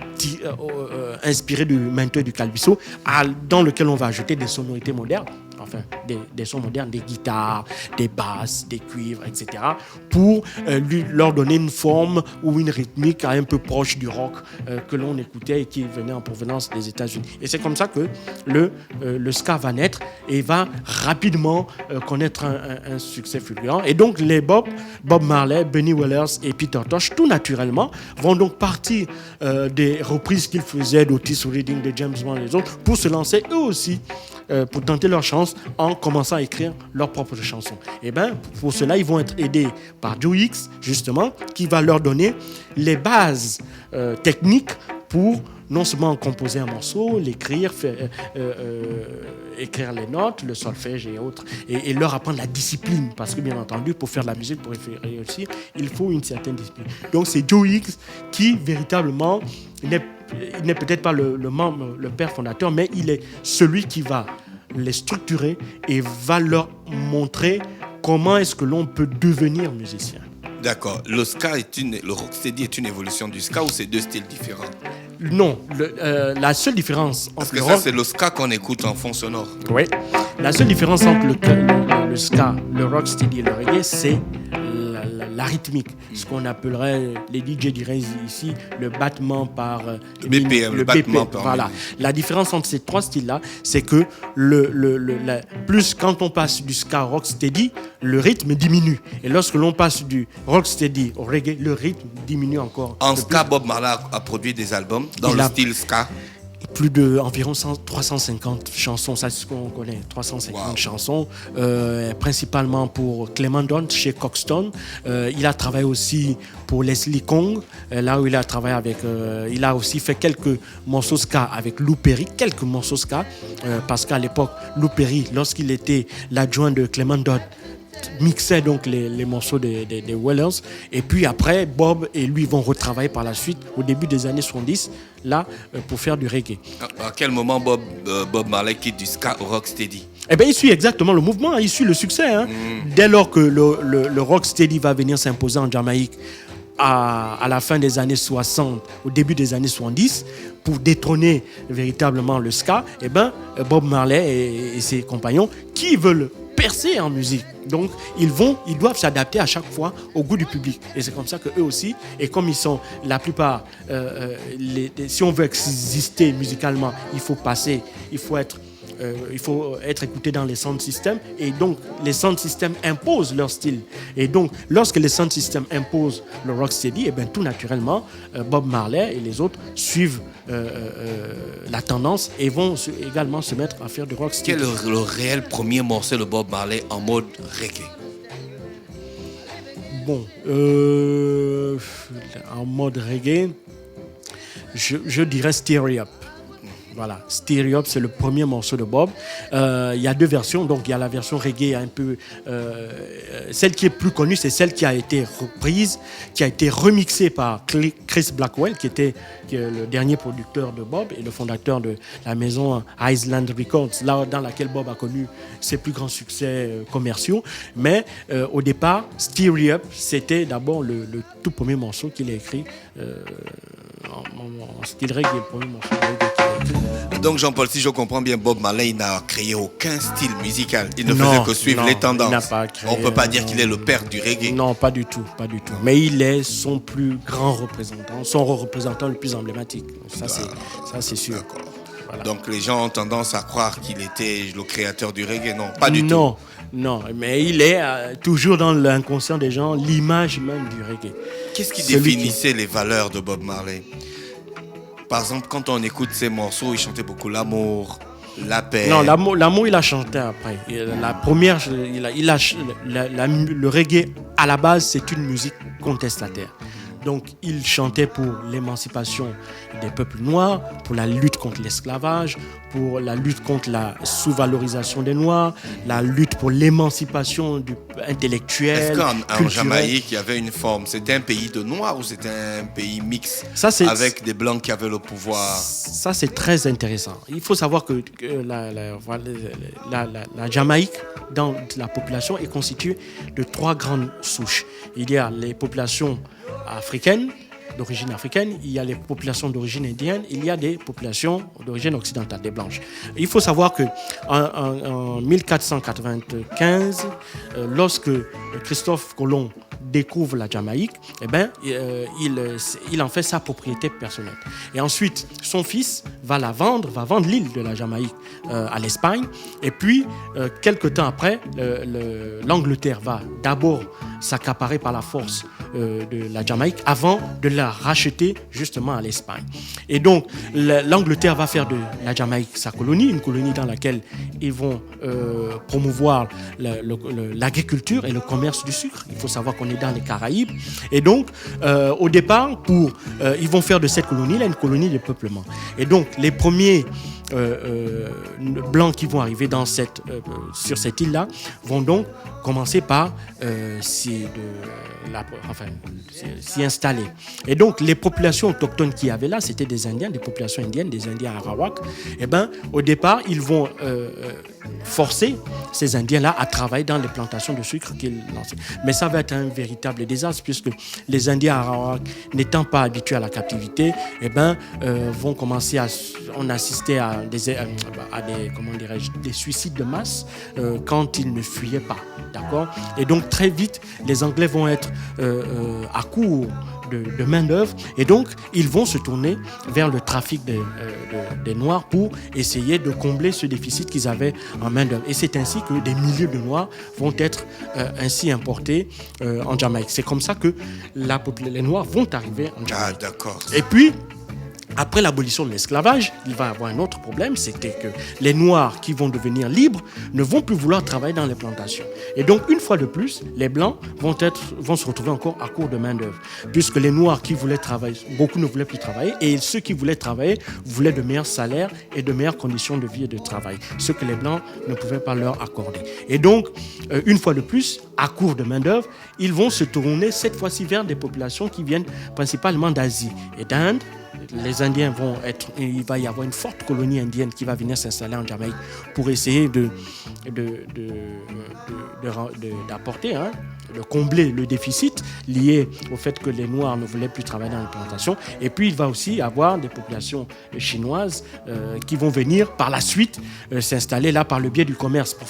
inspiré du mento et du calbiso, dans lequel on va ajouter des sonorités modernes, enfin des sons modernes, des guitares, des basses, des cuivres, etc., pour leur donner une forme ou une rythmique un peu proche du rock que l'on écoutait et qui venait en provenance des États-Unis. Et c'est comme ça que le ska va naître et va rapidement connaître un succès fulgurant. Et donc les Bob Marley, Bunny Wellers et Peter Tosh, tout naturellement, vont donc partir des reprises qu'ils faisaient d'Otis Redding, de James Brown et les autres, pour se lancer eux aussi, pour tenter leur chance en commençant à écrire leurs propres chansons. Et bien, pour cela, ils vont être aidés par Joe Hicks, justement, qui va leur donner les bases techniques pour non seulement composer un morceau, l'écrire, écrire les notes, le solfège et autres, et leur apprendre la discipline, parce que bien entendu, pour faire de la musique, pour réussir, il faut une certaine discipline. Donc c'est Joe Hicks qui véritablement n'est peut-être pas le membre, le père fondateur, mais il est celui qui va les structurer et va leur montrer comment est-ce que l'on peut devenir musicien. D'accord. Le rocksteady est une évolution du ska ou c'est deux styles différents? Non, la seule différence Parce entre que le ça, rock... c'est le ska qu'on écoute en fond sonore. Oui. La seule différence entre le ska, le rocksteady et le reggae, c'est la rythmique. Ce qu'on appellerait, les DJ diraient ici, le battement par... BPM, le battement par Voilà. minute. La différence entre ces trois styles-là, c'est que plus quand on passe du ska au rocksteady, le rythme diminue. Et lorsque l'on passe du rocksteady au reggae, le rythme diminue encore. En ska, Bob Marley a produit des albums dans Il le a- style ska. Plus de environ 350 chansons, ça c'est ce qu'on connaît, 350 Wow. chansons, principalement pour Clement Dunn chez Coxton. Il a travaillé aussi pour Leslie Kong, là où il a travaillé avec... il a aussi fait quelques morceaux ska avec Lou Perry, quelques morceaux ska, parce qu'à l'époque, Lou Perry, lorsqu'il était l'adjoint de Clement Dunn, mixait donc les morceaux des Wellers, et puis après Bob et lui vont retravailler par la suite au début des années 70 là pour faire du reggae. À quel moment Bob Marley quitte du ska au rocksteady? Eh bien, il suit exactement le mouvement, hein, il suit le succès, hein. Dès lors que le rocksteady va venir s'imposer en Jamaïque à la fin des années 60, au début des années 70, pour détrôner véritablement le ska, eh ben, Bob Marley et ses compagnons qui veulent percer en musique. Donc, ils doivent s'adapter à chaque fois au goût du public. Et c'est comme ça qu'eux aussi, et comme ils sont la plupart, si on veut exister musicalement, il faut être écouté dans les sound systems, et donc les sound systems imposent leur style. Et donc, lorsque les sound systems imposent le rocksteady, et bien tout naturellement, Bob Marley et les autres suivent la tendance et vont également se mettre à faire du rocksteady. Quel est le réel premier morceau de Bob Marley en mode reggae? Bon, en mode reggae, je dirais Stir Up. Voilà, Stir Up, c'est le premier morceau de Bob. Il y a deux versions, donc il y a la version reggae un peu... celle qui est plus connue, c'est celle qui a été reprise, qui a été remixée par Chris Blackwell, qui est le dernier producteur de Bob et le fondateur de la maison Island Records, là dans laquelle Bob a connu ses plus grands succès commerciaux. Mais au départ, Stir Up, c'était d'abord le tout premier morceau qu'il a écrit en style reggae, le premier morceau de reggae qu'il a écrit. Donc Jean-Paul, si je comprends bien, Bob Marley n'a créé aucun style musical. Il ne Non, faisait que suivre non, les tendances. il n'a pas créé, On ne peut pas dire qu'il est le père du reggae. Non, pas du tout, pas du tout. Mais il est son plus grand représentant, son représentant le plus emblématique. Ça, c'est sûr. D'accord. Voilà. Donc les gens ont tendance à croire qu'il était le créateur du reggae. Non, pas du tout. Non, non, mais il est toujours dans l'inconscient des gens l'image même du reggae. Qu'est-ce qui Celui définissait les valeurs de Bob Marley? Par exemple, quand on écoute ses morceaux, il chantait beaucoup l'amour, la paix. Non, l'amour, il a chanté après. La première, le reggae, à la base, c'est une musique contestataire. Donc, il chantait pour l'émancipation des peuples noirs, pour la lutte contre l'esclavage, pour la lutte contre la sous-valorisation des Noirs, la lutte pour l'émancipation intellectuelle. Est-ce qu'en culturelle. Jamaïque, il y avait une forme? C'était un pays de Noirs ou c'était un pays mixte avec des Blancs qui avaient le pouvoir? Ça, c'est très intéressant. Il faut savoir que la Jamaïque, dans la population, est constituée de trois grandes souches. Il y a les populations africaines, d'origine africaine, il y a les populations d'origine indienne, il y a des populations d'origine occidentale, des blanches. Il faut savoir que en 1495, lorsque Christophe Colomb découvre la Jamaïque, eh ben, il en fait sa propriété personnelle. Et ensuite, son fils va vendre l'île de la Jamaïque à l'Espagne. Et puis, quelques temps après, l'Angleterre va d'abord s'accaparer par la force de la Jamaïque avant de la racheter justement à l'Espagne. Et donc, l'Angleterre va faire de la Jamaïque sa colonie, une colonie dans laquelle ils vont promouvoir l'agriculture et le commerce du sucre. Il faut savoir qu'on est dans les Caraïbes. Et donc, au départ, ils vont faire de cette colonie là une colonie de peuplement. Et donc, les premiers blancs qui vont arriver sur cette île-là vont donc commencer par s'y installer. Et donc, les populations autochtones qu'il y avait là, c'était des Indiens, des populations indiennes, des Indiens arawaks. Et ben, au départ, ils vont forcer ces Indiens-là à travailler dans les plantations de sucre qu'ils lançaient. Mais ça va être un véritable désastre puisque les Indiens arawaks, n'étant pas habitués à la captivité, eh ben, vont commencer on assistait à des suicides de masse quand ils ne fuyaient pas. D'accord ? Et donc, très vite, les Anglais vont être à court de main-d'œuvre et donc ils vont se tourner vers le trafic des Noirs pour essayer de combler ce déficit qu'ils avaient en main-d'œuvre. Et c'est ainsi que des milliers de Noirs vont être ainsi importés en Jamaïque. C'est comme ça que les Noirs vont arriver en Jamaïque. Ah, d'accord. Et puis, après l'abolition de l'esclavage, il va y avoir un autre problème, c'était que les Noirs qui vont devenir libres ne vont plus vouloir travailler dans les plantations. Et donc, une fois de plus, les Blancs vont se retrouver encore à court de main-d'œuvre, puisque les Noirs qui voulaient travailler, beaucoup ne voulaient plus travailler, et ceux qui voulaient travailler voulaient de meilleurs salaires et de meilleures conditions de vie et de travail, ce que les Blancs ne pouvaient pas leur accorder. Et donc, une fois de plus, à court de main-d'œuvre, ils vont se tourner cette fois-ci vers des populations qui viennent principalement d'Asie et d'Inde. Les Indiens il va y avoir une forte colonie indienne qui va venir s'installer en Jamaïque pour essayer d'apporter, de combler le déficit lié au fait que les Noirs ne voulaient plus travailler dans les plantations. Et puis il va aussi y avoir des populations chinoises qui vont venir par la suite s'installer là par le biais du commerce pour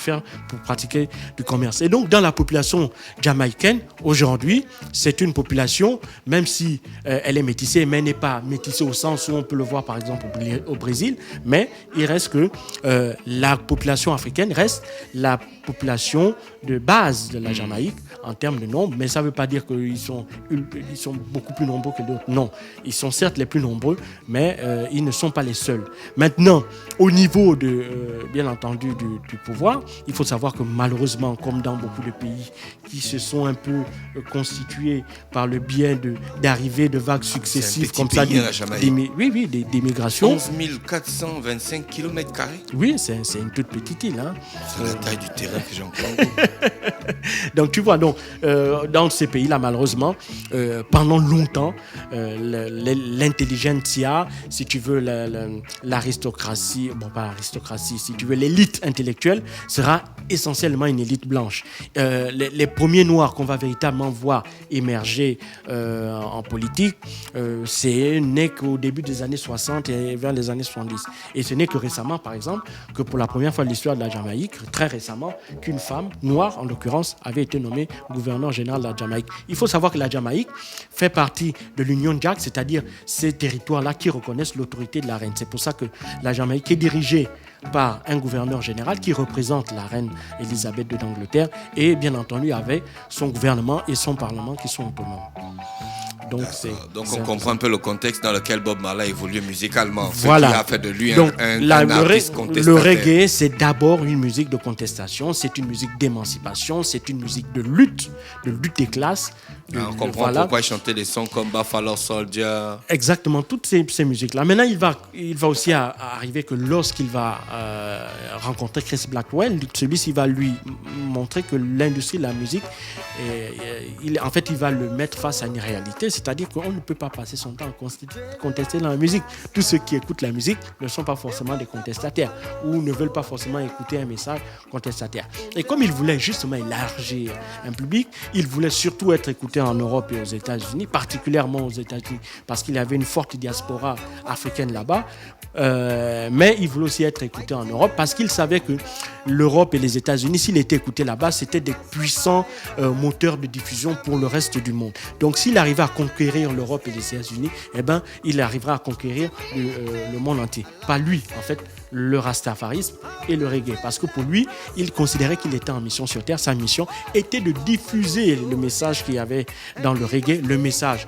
pratiquer du commerce. Et donc dans la population jamaïcaine aujourd'hui, c'est une population, même si elle est métissée, mais elle n'est pas métissée au sens où on peut le voir par exemple au Brésil, mais il reste que la population africaine reste la population de base de la Jamaïque en termes de nombre, mais ça ne veut pas dire qu'ils sont beaucoup plus nombreux que d'autres. Non, ils sont certes les plus nombreux, mais ils ne sont pas les seuls. Maintenant, au niveau bien entendu du pouvoir, il faut savoir que malheureusement, comme dans beaucoup de pays qui se sont un peu constitués par le biais d'arrivées de vagues successives comme ça, d'immigration. 11 425 km². Oui, c'est une toute petite île. C'est la taille du terrain que j'en prends. Donc tu vois, dans ces pays-là, malheureusement, pendant longtemps, l'intelligentsia, si tu veux, l'aristocratie, pas l'aristocratie, si tu veux, l'élite intellectuelle sera essentiellement une élite blanche. Les premiers Noirs qu'on va véritablement voir émerger en politique, c'est né qu'au début des années 60 et vers les années 70. Et ce n'est que récemment, par exemple, que pour la première fois de l'histoire de la Jamaïque, très récemment, qu'une femme noire, en l'occurrence, avait été nommée gouverneur général de la Jamaïque. Il faut savoir que la Jamaïque fait partie de l'Union Jack, c'est-à-dire ces territoires-là qui reconnaissent l'autorité de la reine. C'est pour ça que la Jamaïque est dirigée par un gouverneur général qui représente la reine Elisabeth II d'Angleterre et bien entendu avec son gouvernement et son parlement qui sont autonomes. Donc on comprend un peu le contexte dans lequel Bob Marley évolue musicalement. Voilà. Ce qui a fait de lui un artiste contestataire. Le reggae, c'est d'abord une musique de contestation, c'est une musique d'émancipation, c'est une musique de lutte des classes. On comprend pourquoi il chantait des sons comme Buffalo Soldier. Exactement, toutes ces musiques-là. Maintenant, il va aussi arriver que lorsqu'il va rencontrer Chris Blackwell, celui-ci va lui montrer que l'industrie de la musique, il va le mettre face à une réalité, c'est-à-dire qu'on ne peut pas passer son temps à contester dans la musique. Tous ceux qui écoutent la musique ne sont pas forcément des contestataires ou ne veulent pas forcément écouter un message contestataire. Et comme il voulait justement élargir un public, il voulait surtout être écouté écouter en Europe et aux États-Unis, particulièrement aux États-Unis, parce qu'il y avait une forte diaspora africaine là-bas. Mais il voulait aussi être écouté en Europe parce qu'il savait que l'Europe et les États-Unis, s'il était écouté là-bas, c'était des puissants moteurs de diffusion pour le reste du monde. Donc s'il arrivait à conquérir l'Europe et les États-Unis, eh ben, il arrivera à conquérir le monde entier. Pas lui, en fait, le rastafarisme et le reggae. Parce que pour lui, il considérait qu'il était en mission sur Terre. Sa mission était de diffuser le message qu'il y avait dans le reggae, le message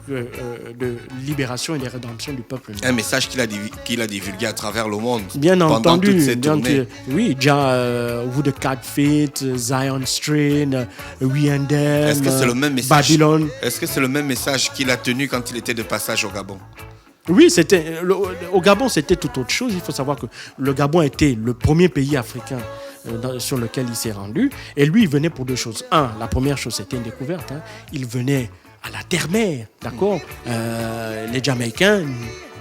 de libération et de rédemption du peuple noir. Un message qu'il a divulgué à travers le monde. Bien pendant entendu. toutes ces tournées. Oui, déjà, Woodcut Fit, Zion Strain, Weandem, Est-ce que c'est le même message Babylone. Est-ce que c'est le même message qu'il a tenu quand il était de passage au Gabon? Oui, au Gabon, c'était tout autre chose. Il faut savoir que le Gabon était le premier pays africain sur lequel il s'est rendu. Et lui, il venait pour deux choses. La première chose, c'était une découverte. Il venait à la terre-mère, d'accord. Les Jamaïcains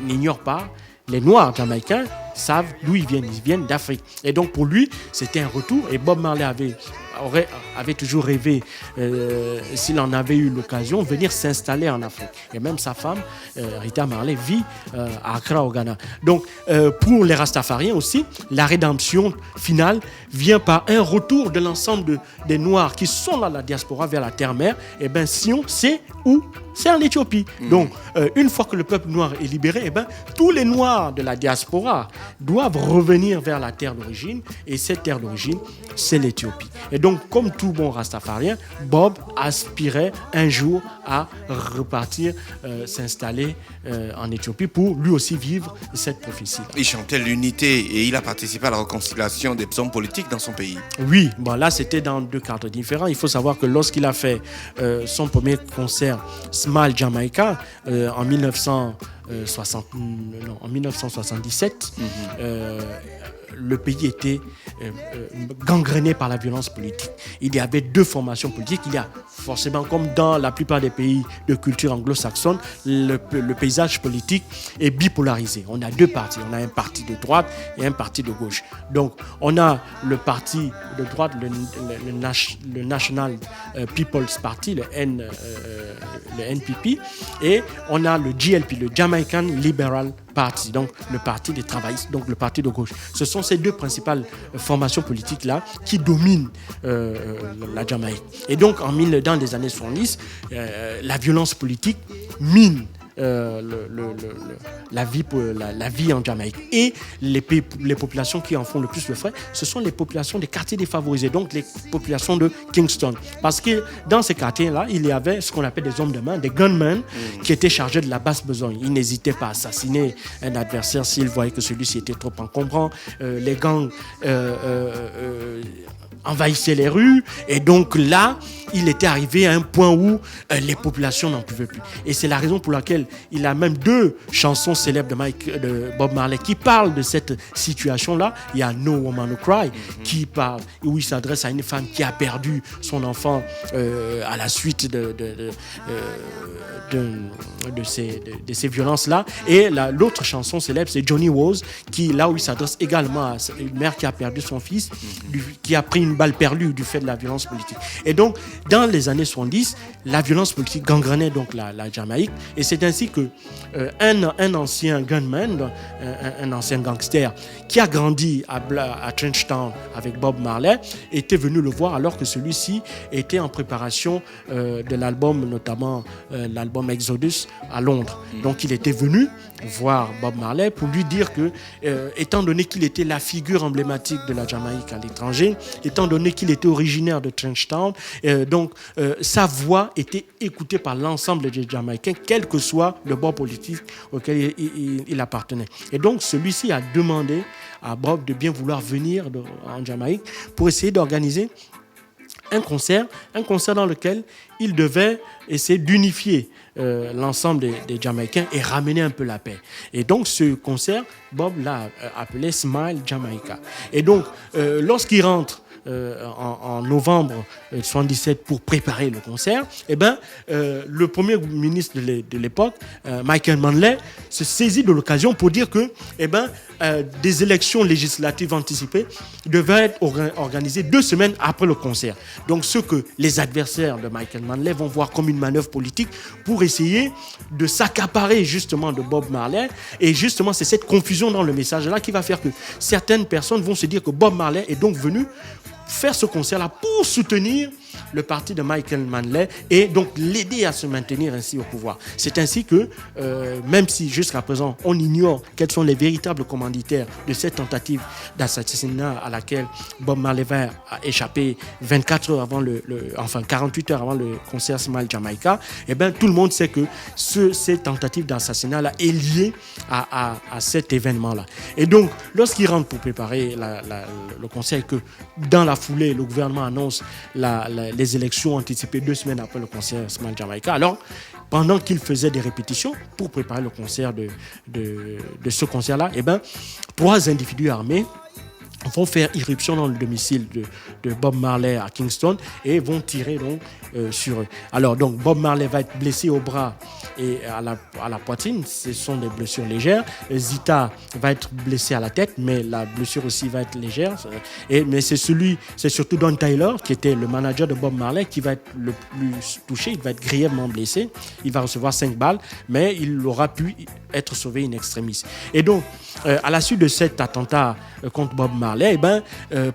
n'ignorent pas. Les Noirs jamaïcains savent d'où ils viennent d'Afrique. Et donc pour lui, c'était un retour. Et Bob Marley avait toujours rêvé, s'il en avait eu l'occasion, venir s'installer en Afrique. Et même sa femme, Rita Marley, vit à Accra au Ghana. Donc pour les Rastafariens aussi, la rédemption finale vient par un retour de l'ensemble des Noirs qui sont dans la diaspora vers la terre-mère. Et bien Sion, c'est où? C'est en Éthiopie. Donc, une fois que le peuple noir est libéré, eh ben, tous les Noirs de la diaspora doivent revenir vers la terre d'origine. Et cette terre d'origine, c'est l'Éthiopie. Et donc, comme tout bon rastafarien, Bob aspirait un jour à repartir, s'installer en Éthiopie pour lui aussi vivre cette prophétie. Il chantait l'unité et il a participé à la réconciliation des hommes politiques dans son pays. Oui, bon, là, c'était dans deux cadres différents. Il faut savoir que lorsqu'il a fait son premier concert, Smile Jamaica, en 1977, le pays était gangréné par la violence politique. Il y avait deux formations politiques. Il y a forcément, comme dans la plupart des pays de culture anglo-saxonne, le paysage politique est bipolarisé. On a deux partis. On a un parti de droite et un parti de gauche. Donc, on a le parti de droite, le National People's Party, le NPP, et on a le GLP, le Jamaican Liberal Party, donc le parti des travaillistes, donc le parti de gauche. Ce sont ces deux principales formations politiques-là qui dominent la Jamaïque. Et donc, dans les années 70, la violence politique mine la vie en Jamaïque. Et les populations qui en font le plus le frais, ce sont les populations des quartiers défavorisés, donc les populations de Kingston. Parce que dans ces quartiers-là, il y avait ce qu'on appelle des hommes de main, des gunmen, qui étaient chargés de la basse besogne. Ils n'hésitaient pas à assassiner un adversaire s'ils voyaient que celui-ci était trop encombrant. Les gangs envahissaient les rues, et donc là, il était arrivé à un point où les populations n'en pouvaient plus. Et c'est la raison pour laquelle il a même deux chansons célèbres de Bob Marley qui parlent de cette situation-là. Il y a No Woman No Cry, qui parle, où il s'adresse à une femme qui a perdu son enfant à la suite de ces violences-là. Et l'autre chanson célèbre, c'est Johnny Woz, là où il s'adresse également à une mère qui a perdu son fils, qui a pris une balle perdue du fait de la violence politique. Et donc, dans les années 70, la violence politique gangrenait donc la Jamaïque, et c'est ainsi que un ancien gunman, un ancien gangster qui a grandi à Trenchtown avec Bob Marley, était venu le voir alors que celui-ci était en préparation de l'album, notamment l'album Exodus à Londres. Donc il était venu voir Bob Marley pour lui dire que, étant donné qu'il était la figure emblématique de la Jamaïque à l'étranger, étant donné qu'il était originaire de Trenchtown, donc sa voix était écoutée par l'ensemble des Jamaïcains, quel que soit le bord politique auquel il appartenait. Et donc celui-ci a demandé à Bob de bien vouloir venir en Jamaïque pour essayer d'organiser un concert dans lequel il devait essayer d'unifier l'ensemble des Jamaïcains et ramener un peu la paix. Et donc ce concert, Bob l'a appelé Smile Jamaica. Et donc lorsqu'il rentre en novembre 1977 pour préparer le concert, le premier ministre de l'époque, Michael Manley, se saisit de l'occasion pour dire que des élections législatives anticipées devaient être organisées 2 semaines après le concert. Donc ce que les adversaires de Michael Manley vont voir comme une manœuvre politique pour essayer de s'accaparer justement de Bob Marley. Et justement, c'est cette confusion dans le message-là qui va faire que certaines personnes vont se dire que Bob Marley est donc venu faire ce concert-là pour soutenir le parti de Michael Manley et donc l'aider à se maintenir ainsi au pouvoir. C'est ainsi que, même si jusqu'à présent on ignore quels sont les véritables commanditaires de cette tentative d'assassinat à laquelle Bob Marley va échapper 24 heures avant 48 heures avant le concert Smile Jamaica, eh bien tout le monde sait que cette tentative d'assassinat-là est liée à cet événement-là. Et donc, lorsqu'il rentre pour préparer le concert et que dans la foulée, le gouvernement annonce les élections anticipées 2 semaines après le concert Smile Jamaica. Alors, pendant qu'il faisait des répétitions pour préparer le concert de ce concert-là, eh ben, 3 individus armés vont faire irruption dans le domicile de Bob Marley à Kingston et vont tirer donc, sur eux. Alors donc Bob Marley va être blessé au bras et à la poitrine, ce sont des blessures légères. Zita va être blessé à la tête, mais la blessure aussi va être légère. Mais c'est surtout Don Tyler, qui était le manager de Bob Marley, qui va être le plus touché. Il va être grièvement blessé. Il va recevoir 5 balles, mais il aura pu être sauvé in extremis. Et donc, à la suite de cet attentat contre Bob Marley,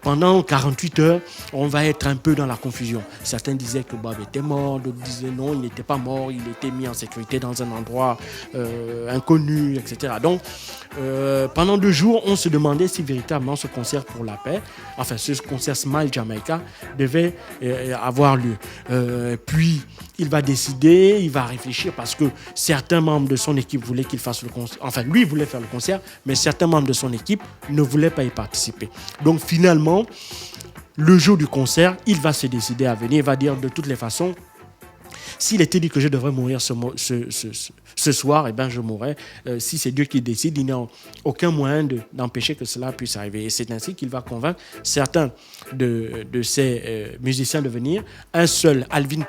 pendant 48 heures, on va être un peu dans la confusion. Certains disaient que Bob était mort, d'autres disaient non, il n'était pas mort, il était mis en sécurité dans un endroit inconnu, etc. Donc, pendant 2 jours, on se demandait si véritablement ce concert pour la paix, enfin ce concert Smile Jamaica, devait avoir lieu. Puis, il va décider, il va réfléchir parce que certains membres de son équipe voulaient qu'il fasse le concert. Enfin, lui voulait faire le concert, mais certains membres de son équipe ne voulaient pas y participer. Donc, finalement, le jour du concert, il va se décider à venir. Il va dire de toutes les façons, s'il était dit que je devrais mourir ce soir, eh ben je mourrai. Si c'est Dieu qui décide, il n'y a aucun moyen d'empêcher que cela puisse arriver. Et c'est ainsi qu'il va convaincre certains de ces musiciens de venir. Un seul, Alvin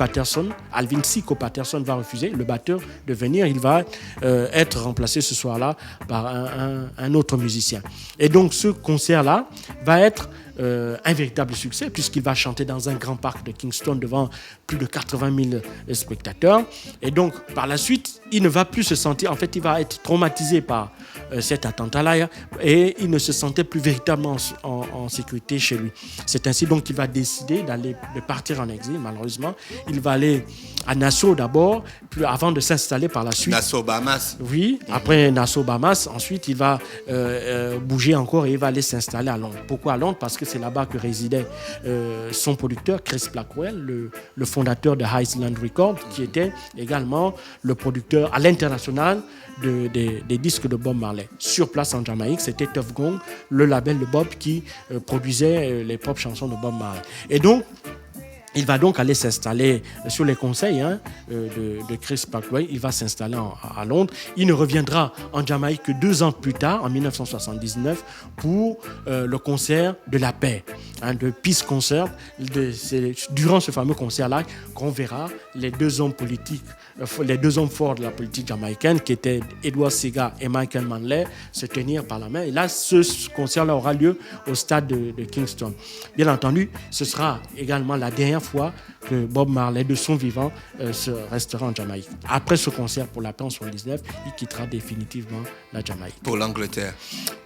Sicko Patterson, va refuser, le batteur, de venir. Il va être remplacé ce soir-là par un autre musicien. Et donc ce concert-là va être un véritable succès puisqu'il va chanter dans un grand parc de Kingston devant plus de 80 000 spectateurs. Et donc, par la suite, il ne va plus se sentir... En fait, il va être traumatisé par cet attentat-là et il ne se sentait plus véritablement en sécurité chez lui. C'est ainsi donc qu'il va décider de partir en exil, malheureusement. Il va aller à Nassau d'abord, puis avant de s'installer par la suite... Nassau, Bahamas. Oui, après Nassau, Bahamas. Ensuite, il va bouger encore et il va aller s'installer à Londres. Pourquoi à Londres? Parce que c'est là-bas que résidait son producteur, Chris Blackwell, le fondateur de Highland Records, qui était également le producteur à l'international des disques de Bob Marley. Sur place en Jamaïque, c'était Tuff Gong, le label de Bob qui produisait les propres chansons de Bob Marley. Et donc, il va donc aller s'installer sur les conseils de Chris Blackwell. Il va s'installer à Londres. Il ne reviendra en Jamaïque que 2 ans plus tard, en 1979, pour le concert de la paix, de Peace Concert. C'est durant ce fameux concert-là qu'on verra les 2 hommes politiques, les 2 hommes forts de la politique jamaïcaine, qui étaient Edward Seaga et Michael Manley, se tenir par la main. Et là, ce concert-là aura lieu au stade de Kingston. Bien entendu, ce sera également la dernière fois que Bob Marley, de son vivant, restera en Jamaïque. Après ce concert pour la paix en 1979, il quittera définitivement la Jamaïque. Pour l'Angleterre.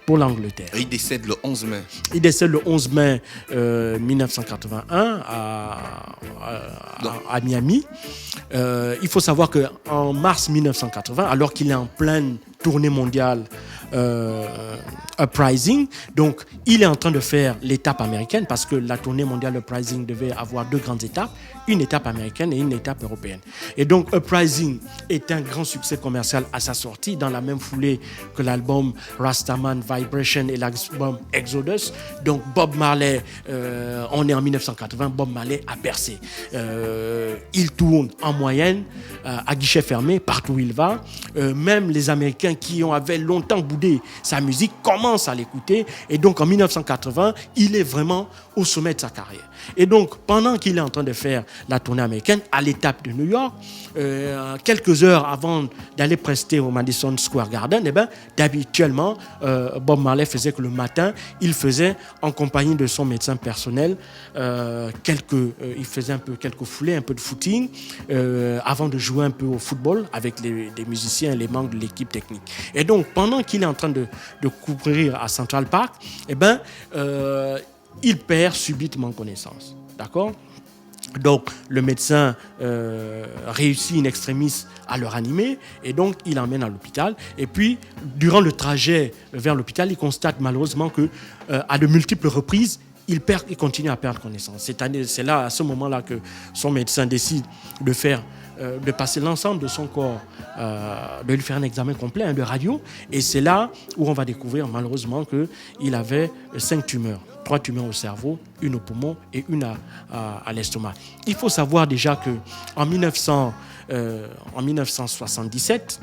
Pour l'Angleterre. Et il décède le 11 mai. Il décède le 11 mai 1981 à Miami. Il faut savoir qu'en mars 1980, alors qu'il est en pleine tournée mondiale Uprising, donc il est en train de faire l'étape américaine parce que la tournée mondiale Uprising devait avoir 2 grandes étapes, une étape américaine et une étape européenne. Et donc Uprising est un grand succès commercial à sa sortie, dans la même foulée que l'album Rastaman Vibration et l'album Exodus. Donc Bob Marley, on est en 1980, Bob Marley a percé. Il tourne en moyenne à guichet fermé partout où il va. Même les Américains qui avaient longtemps boudé valider sa musique, commence à l'écouter. Et donc, en 1980, il est vraiment au sommet de sa carrière. Et donc, pendant qu'il est en train de faire la tournée américaine, à l'étape de New York, quelques heures avant d'aller prester au Madison Square Garden, habituellement, Bob Marley faisait que le matin, il faisait en compagnie de son médecin personnel, il faisait quelques foulées, un peu de footing, avant de jouer un peu au football avec les musiciens et les membres de l'équipe technique. Et donc, pendant qu'il est en train de courir à Central Park, il perd subitement connaissance. D'accord ? Donc, le médecin réussit in extremis à le ranimer et donc il l'emmène à l'hôpital. Et puis, durant le trajet vers l'hôpital, il constate malheureusement que, à de multiples reprises, il continue à perdre connaissance. C'est là, à ce moment-là, que son médecin décide de passer l'ensemble de son corps, de lui faire un examen complet de radio. Et c'est là où on va découvrir malheureusement qu'il avait 5 tumeurs. 3 tumeurs au cerveau, une au poumon et une à l'estomac. Il faut savoir déjà qu'en 1977,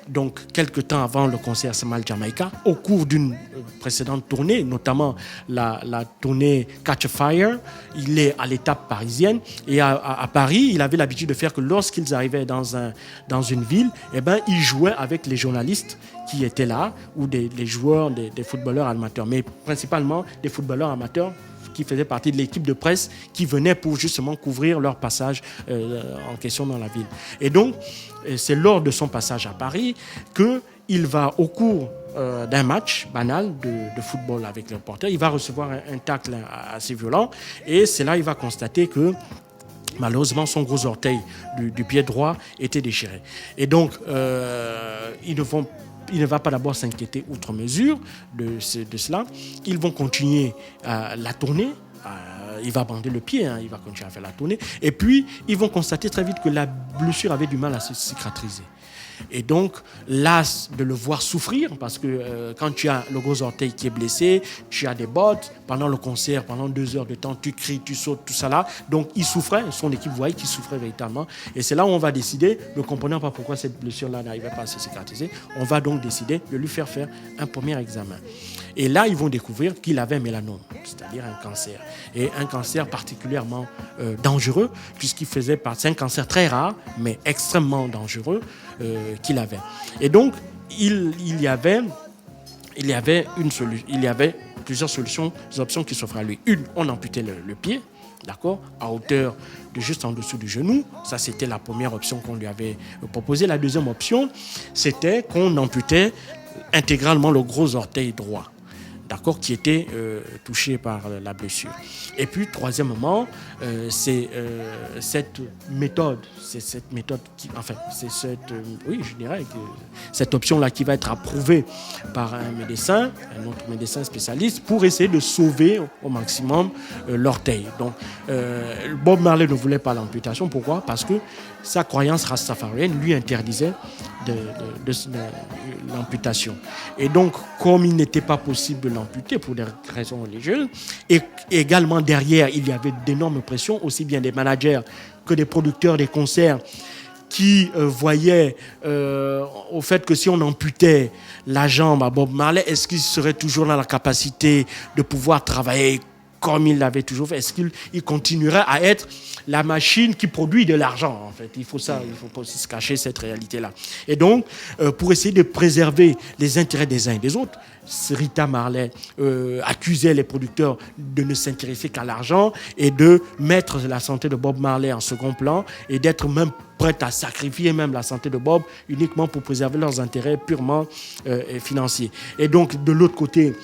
donc quelques temps avant le concert Semal Jamaica, au cours d'une précédente tournée, notamment la tournée Catch a Fire, il est à l'étape parisienne et à Paris, il avait l'habitude de faire que lorsqu'ils arrivaient dans une ville, il jouait avec les journalistes qui étaient là, ou des joueurs, des footballeurs amateurs, mais principalement des footballeurs amateurs qui faisaient partie de l'équipe de presse qui venaient pour justement couvrir leur passage en question dans la ville. Et donc, c'est lors de son passage à Paris qu'il va, au cours d'un match banal de football avec les reporters, il va recevoir un tacle assez violent et c'est là qu'il va constater que malheureusement, son gros orteil du pied droit était déchiré. Et donc, il ne va pas d'abord s'inquiéter outre mesure de cela. Ils vont continuer la tournée. Il va bander le pied, il va continuer à faire la tournée. Et puis, ils vont constater très vite que la blessure avait du mal à se cicatriser. Et donc, las de le voir souffrir, parce que quand tu as le gros orteil qui est blessé, tu as des bottes, pendant le concert, pendant 2 heures de temps, tu cries, tu sautes, tout ça là. Donc, il souffrait, son équipe voyait qu'il souffrait véritablement. Et c'est là où on va décider, ne comprenant pas pourquoi cette blessure-là n'arrivait pas à se cicatriser, on va donc décider de lui faire un premier examen. Et là, ils vont découvrir qu'il avait un mélanome, c'est-à-dire un cancer. Et un cancer particulièrement dangereux, puisqu'il faisait partie, c'est un cancer très rare, mais extrêmement dangereux qu'il avait. Et donc, il y avait plusieurs solutions, des options qui s'offraient à lui. Une, on amputait le pied, d'accord, à hauteur de juste en dessous du genou. Ça, c'était la première option qu'on lui avait proposée. La deuxième option, c'était qu'on amputait intégralement le gros orteil droit, d'accord, qui était touché par la blessure. Et puis, troisièmement, c'est cette méthode cette option-là qui va être approuvée par un autre médecin spécialiste, pour essayer de sauver au maximum l'orteil. Donc, Bob Marley ne voulait pas l'amputation. Pourquoi ? Parce que sa croyance rastafarienne lui interdisait de l'amputation. Et donc, comme il n'était pas possible de l'amputer pour des raisons religieuses, et également derrière, il y avait d'énormes pressions, aussi bien des managers que des producteurs des concerts qui voyaient au fait que si on amputait la jambe à Bob Marley, est-ce qu'il serait toujours dans la capacité de pouvoir travailler comme il l'avait toujours fait? Est-ce qu'il continuerait à être la machine qui produit de l'argent, en fait? Il faut pas aussi se cacher cette réalité-là. Et donc, pour essayer de préserver les intérêts des uns et des autres, Rita Marley accusait les producteurs de ne s'intéresser qu'à l'argent et de mettre la santé de Bob Marley en second plan et d'être même prête à sacrifier même la santé de Bob uniquement pour préserver leurs intérêts purement financiers. Et donc, de l'autre côté,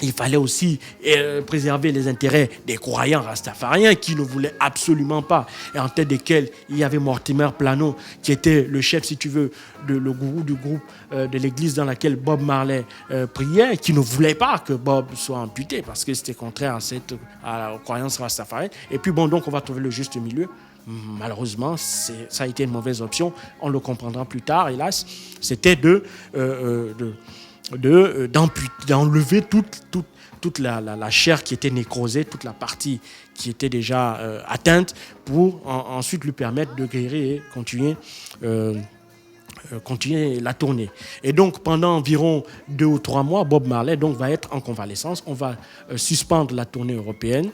il fallait aussi préserver les intérêts des croyants rastafariens qui ne voulaient absolument pas, et en tête desquels il y avait Mortimer Plano, qui était le chef, si tu veux, le gourou du groupe de l'église dans laquelle Bob Marley priait, qui ne voulait pas que Bob soit amputé parce que c'était contraire à la croyance rastafarienne. Et puis bon, donc on va trouver le juste milieu. Malheureusement, ça a été une mauvaise option. On le comprendra plus tard, hélas. C'était d'enlever toute la chair qui était nécrosée, toute la partie qui était déjà atteinte, pour ensuite lui permettre de guérir et continuer continuer la tournée. Et donc, pendant environ 2 ou 3 mois, Bob Marley donc, va être en convalescence. On va suspendre la tournée européenne,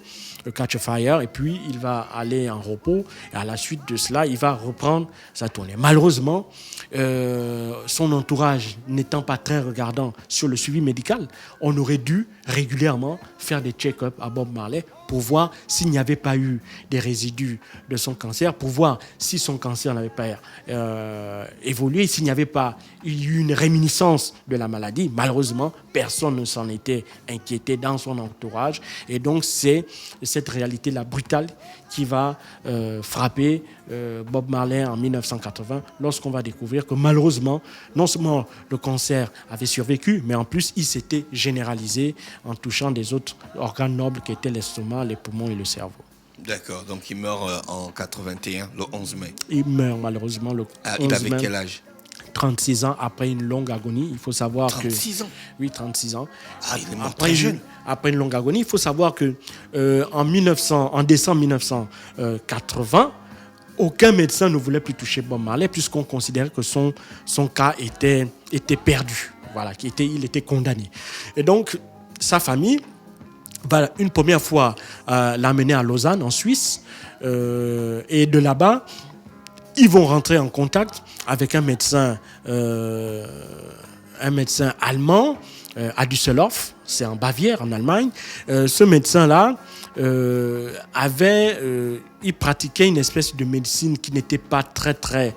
Catch a Fire, et puis il va aller en repos. Et à la suite de cela, il va reprendre sa tournée. Malheureusement, son entourage n'étant pas très regardant sur le suivi médical, on aurait dû régulièrement faire des check-ups à Bob Marley pour voir s'il n'y avait pas eu des résidus de son cancer, pour voir si son cancer n'avait pas évolué, s'il n'y avait pas eu une réminiscence de la maladie. Malheureusement, personne ne s'en était inquiété dans son entourage. Et donc, c'est cette réalité-là brutale qui va frapper Bob Marley en 1980, lorsqu'on va découvrir que malheureusement, non seulement le cancer avait survécu, mais en plus, il s'était généralisé en touchant des autres organes nobles qui étaient l'estomac, les poumons et le cerveau. D'accord, donc il meurt en 81, le 11 mai. Il meurt malheureusement le 11 mai. Il avait quel âge? 36 ans après une longue agonie. Il faut savoir 36 ans? Oui, 36 ans. Il est mort très jeune. Après une longue agonie, il faut savoir que en décembre 1980, aucun médecin ne voulait plus toucher Bob Marley puisqu'on considérait que son cas était perdu. Voilà, il était condamné. Et donc, sa famille va une première fois l'amener à Lausanne, en Suisse. Et de là-bas, ils vont rentrer en contact avec un médecin allemand à Düsseldorf, c'est en Bavière, en Allemagne. Ce médecin-là il pratiquait une espèce de médecine qui n'était pas très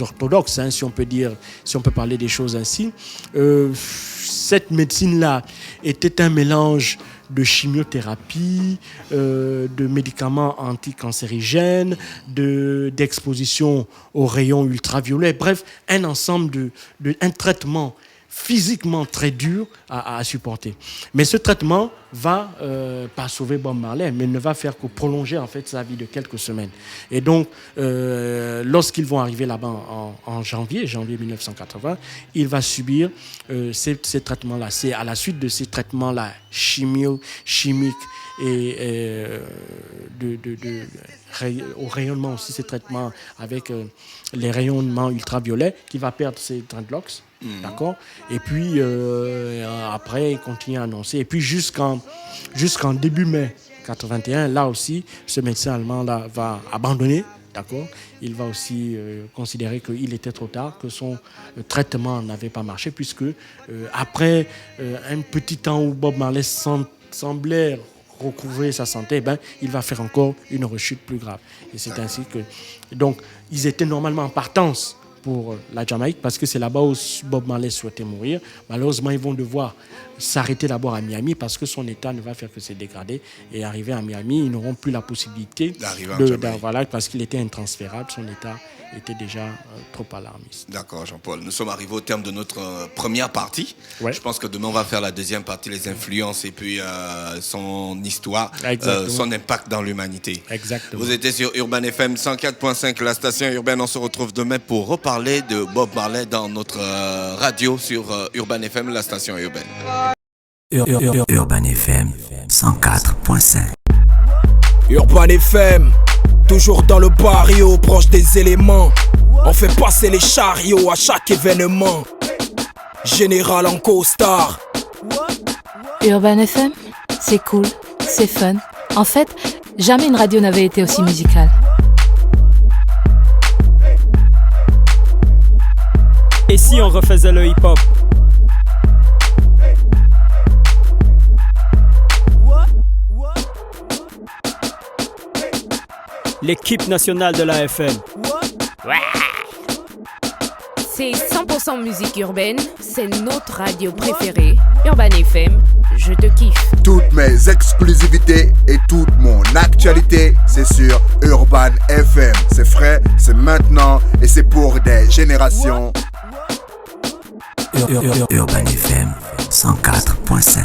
orthodoxe, hein, si on peut parler des choses ainsi. Cette médecine-là était un mélange de chimiothérapie, de médicaments anticancérigènes, d'exposition aux rayons ultraviolets, bref, un ensemble un traitement physiquement très dur à supporter. Mais ce traitement va pas sauver Bob Marley, mais ne va faire que prolonger en fait sa vie de quelques semaines. Et donc, lorsqu'ils vont arriver là-bas en janvier 1980, il va subir ces traitements-là. C'est à la suite de ces traitements-là chimiques et au rayonnement aussi, ces traitements avec les rayonnements ultraviolets, qu'il va perdre ses dreadlocks. D'accord. Et puis après, il continue à annoncer. Et puis jusqu'en début mai 81, là aussi, ce médecin allemand là va abandonner. D'accord. Il va aussi considérer qu'il était trop tard, que son traitement n'avait pas marché, puisque après un petit temps où Bob Marley semblait recouvrer sa santé, il va faire encore une rechute plus grave. Et c'est ainsi que... Donc, ils étaient normalement en partance pour la Jamaïque, parce que c'est là-bas où Bob Marley souhaitait mourir. Malheureusement, ils vont devoir s'arrêter d'abord à Miami parce que son état ne va faire que se dégrader. Et arrivé à Miami, ils n'auront plus la possibilité d'arriver en Jamaïque. Voilà, parce qu'il était intransférable, son état était déjà trop alarmiste. D'accord, Jean-Paul. Nous sommes arrivés au terme de notre première partie. Ouais. Je pense que demain, on va faire la deuxième partie, les influences et puis son histoire, son impact dans l'humanité. Exactement. Vous étiez sur Urban FM 104.5, la station urbaine. On se retrouve demain pour reparler de Bob Marley dans notre radio sur Urban FM, la station urbaine. Urban FM 104.5. Urban FM, toujours dans le barrio, proche des éléments. On fait passer les chariots à chaque événement. Général en costard. Urban FM, c'est cool, c'est fun. En fait, jamais une radio n'avait été aussi musicale. Et si on refaisait le hip-hop? L'équipe nationale de la FM. Ouais. C'est 100% musique urbaine, c'est notre radio préférée. Urban FM, je te kiffe. Toutes mes exclusivités et toute mon actualité, c'est sur Urban FM. C'est frais, c'est maintenant et c'est pour des générations. Urban FM 104.5.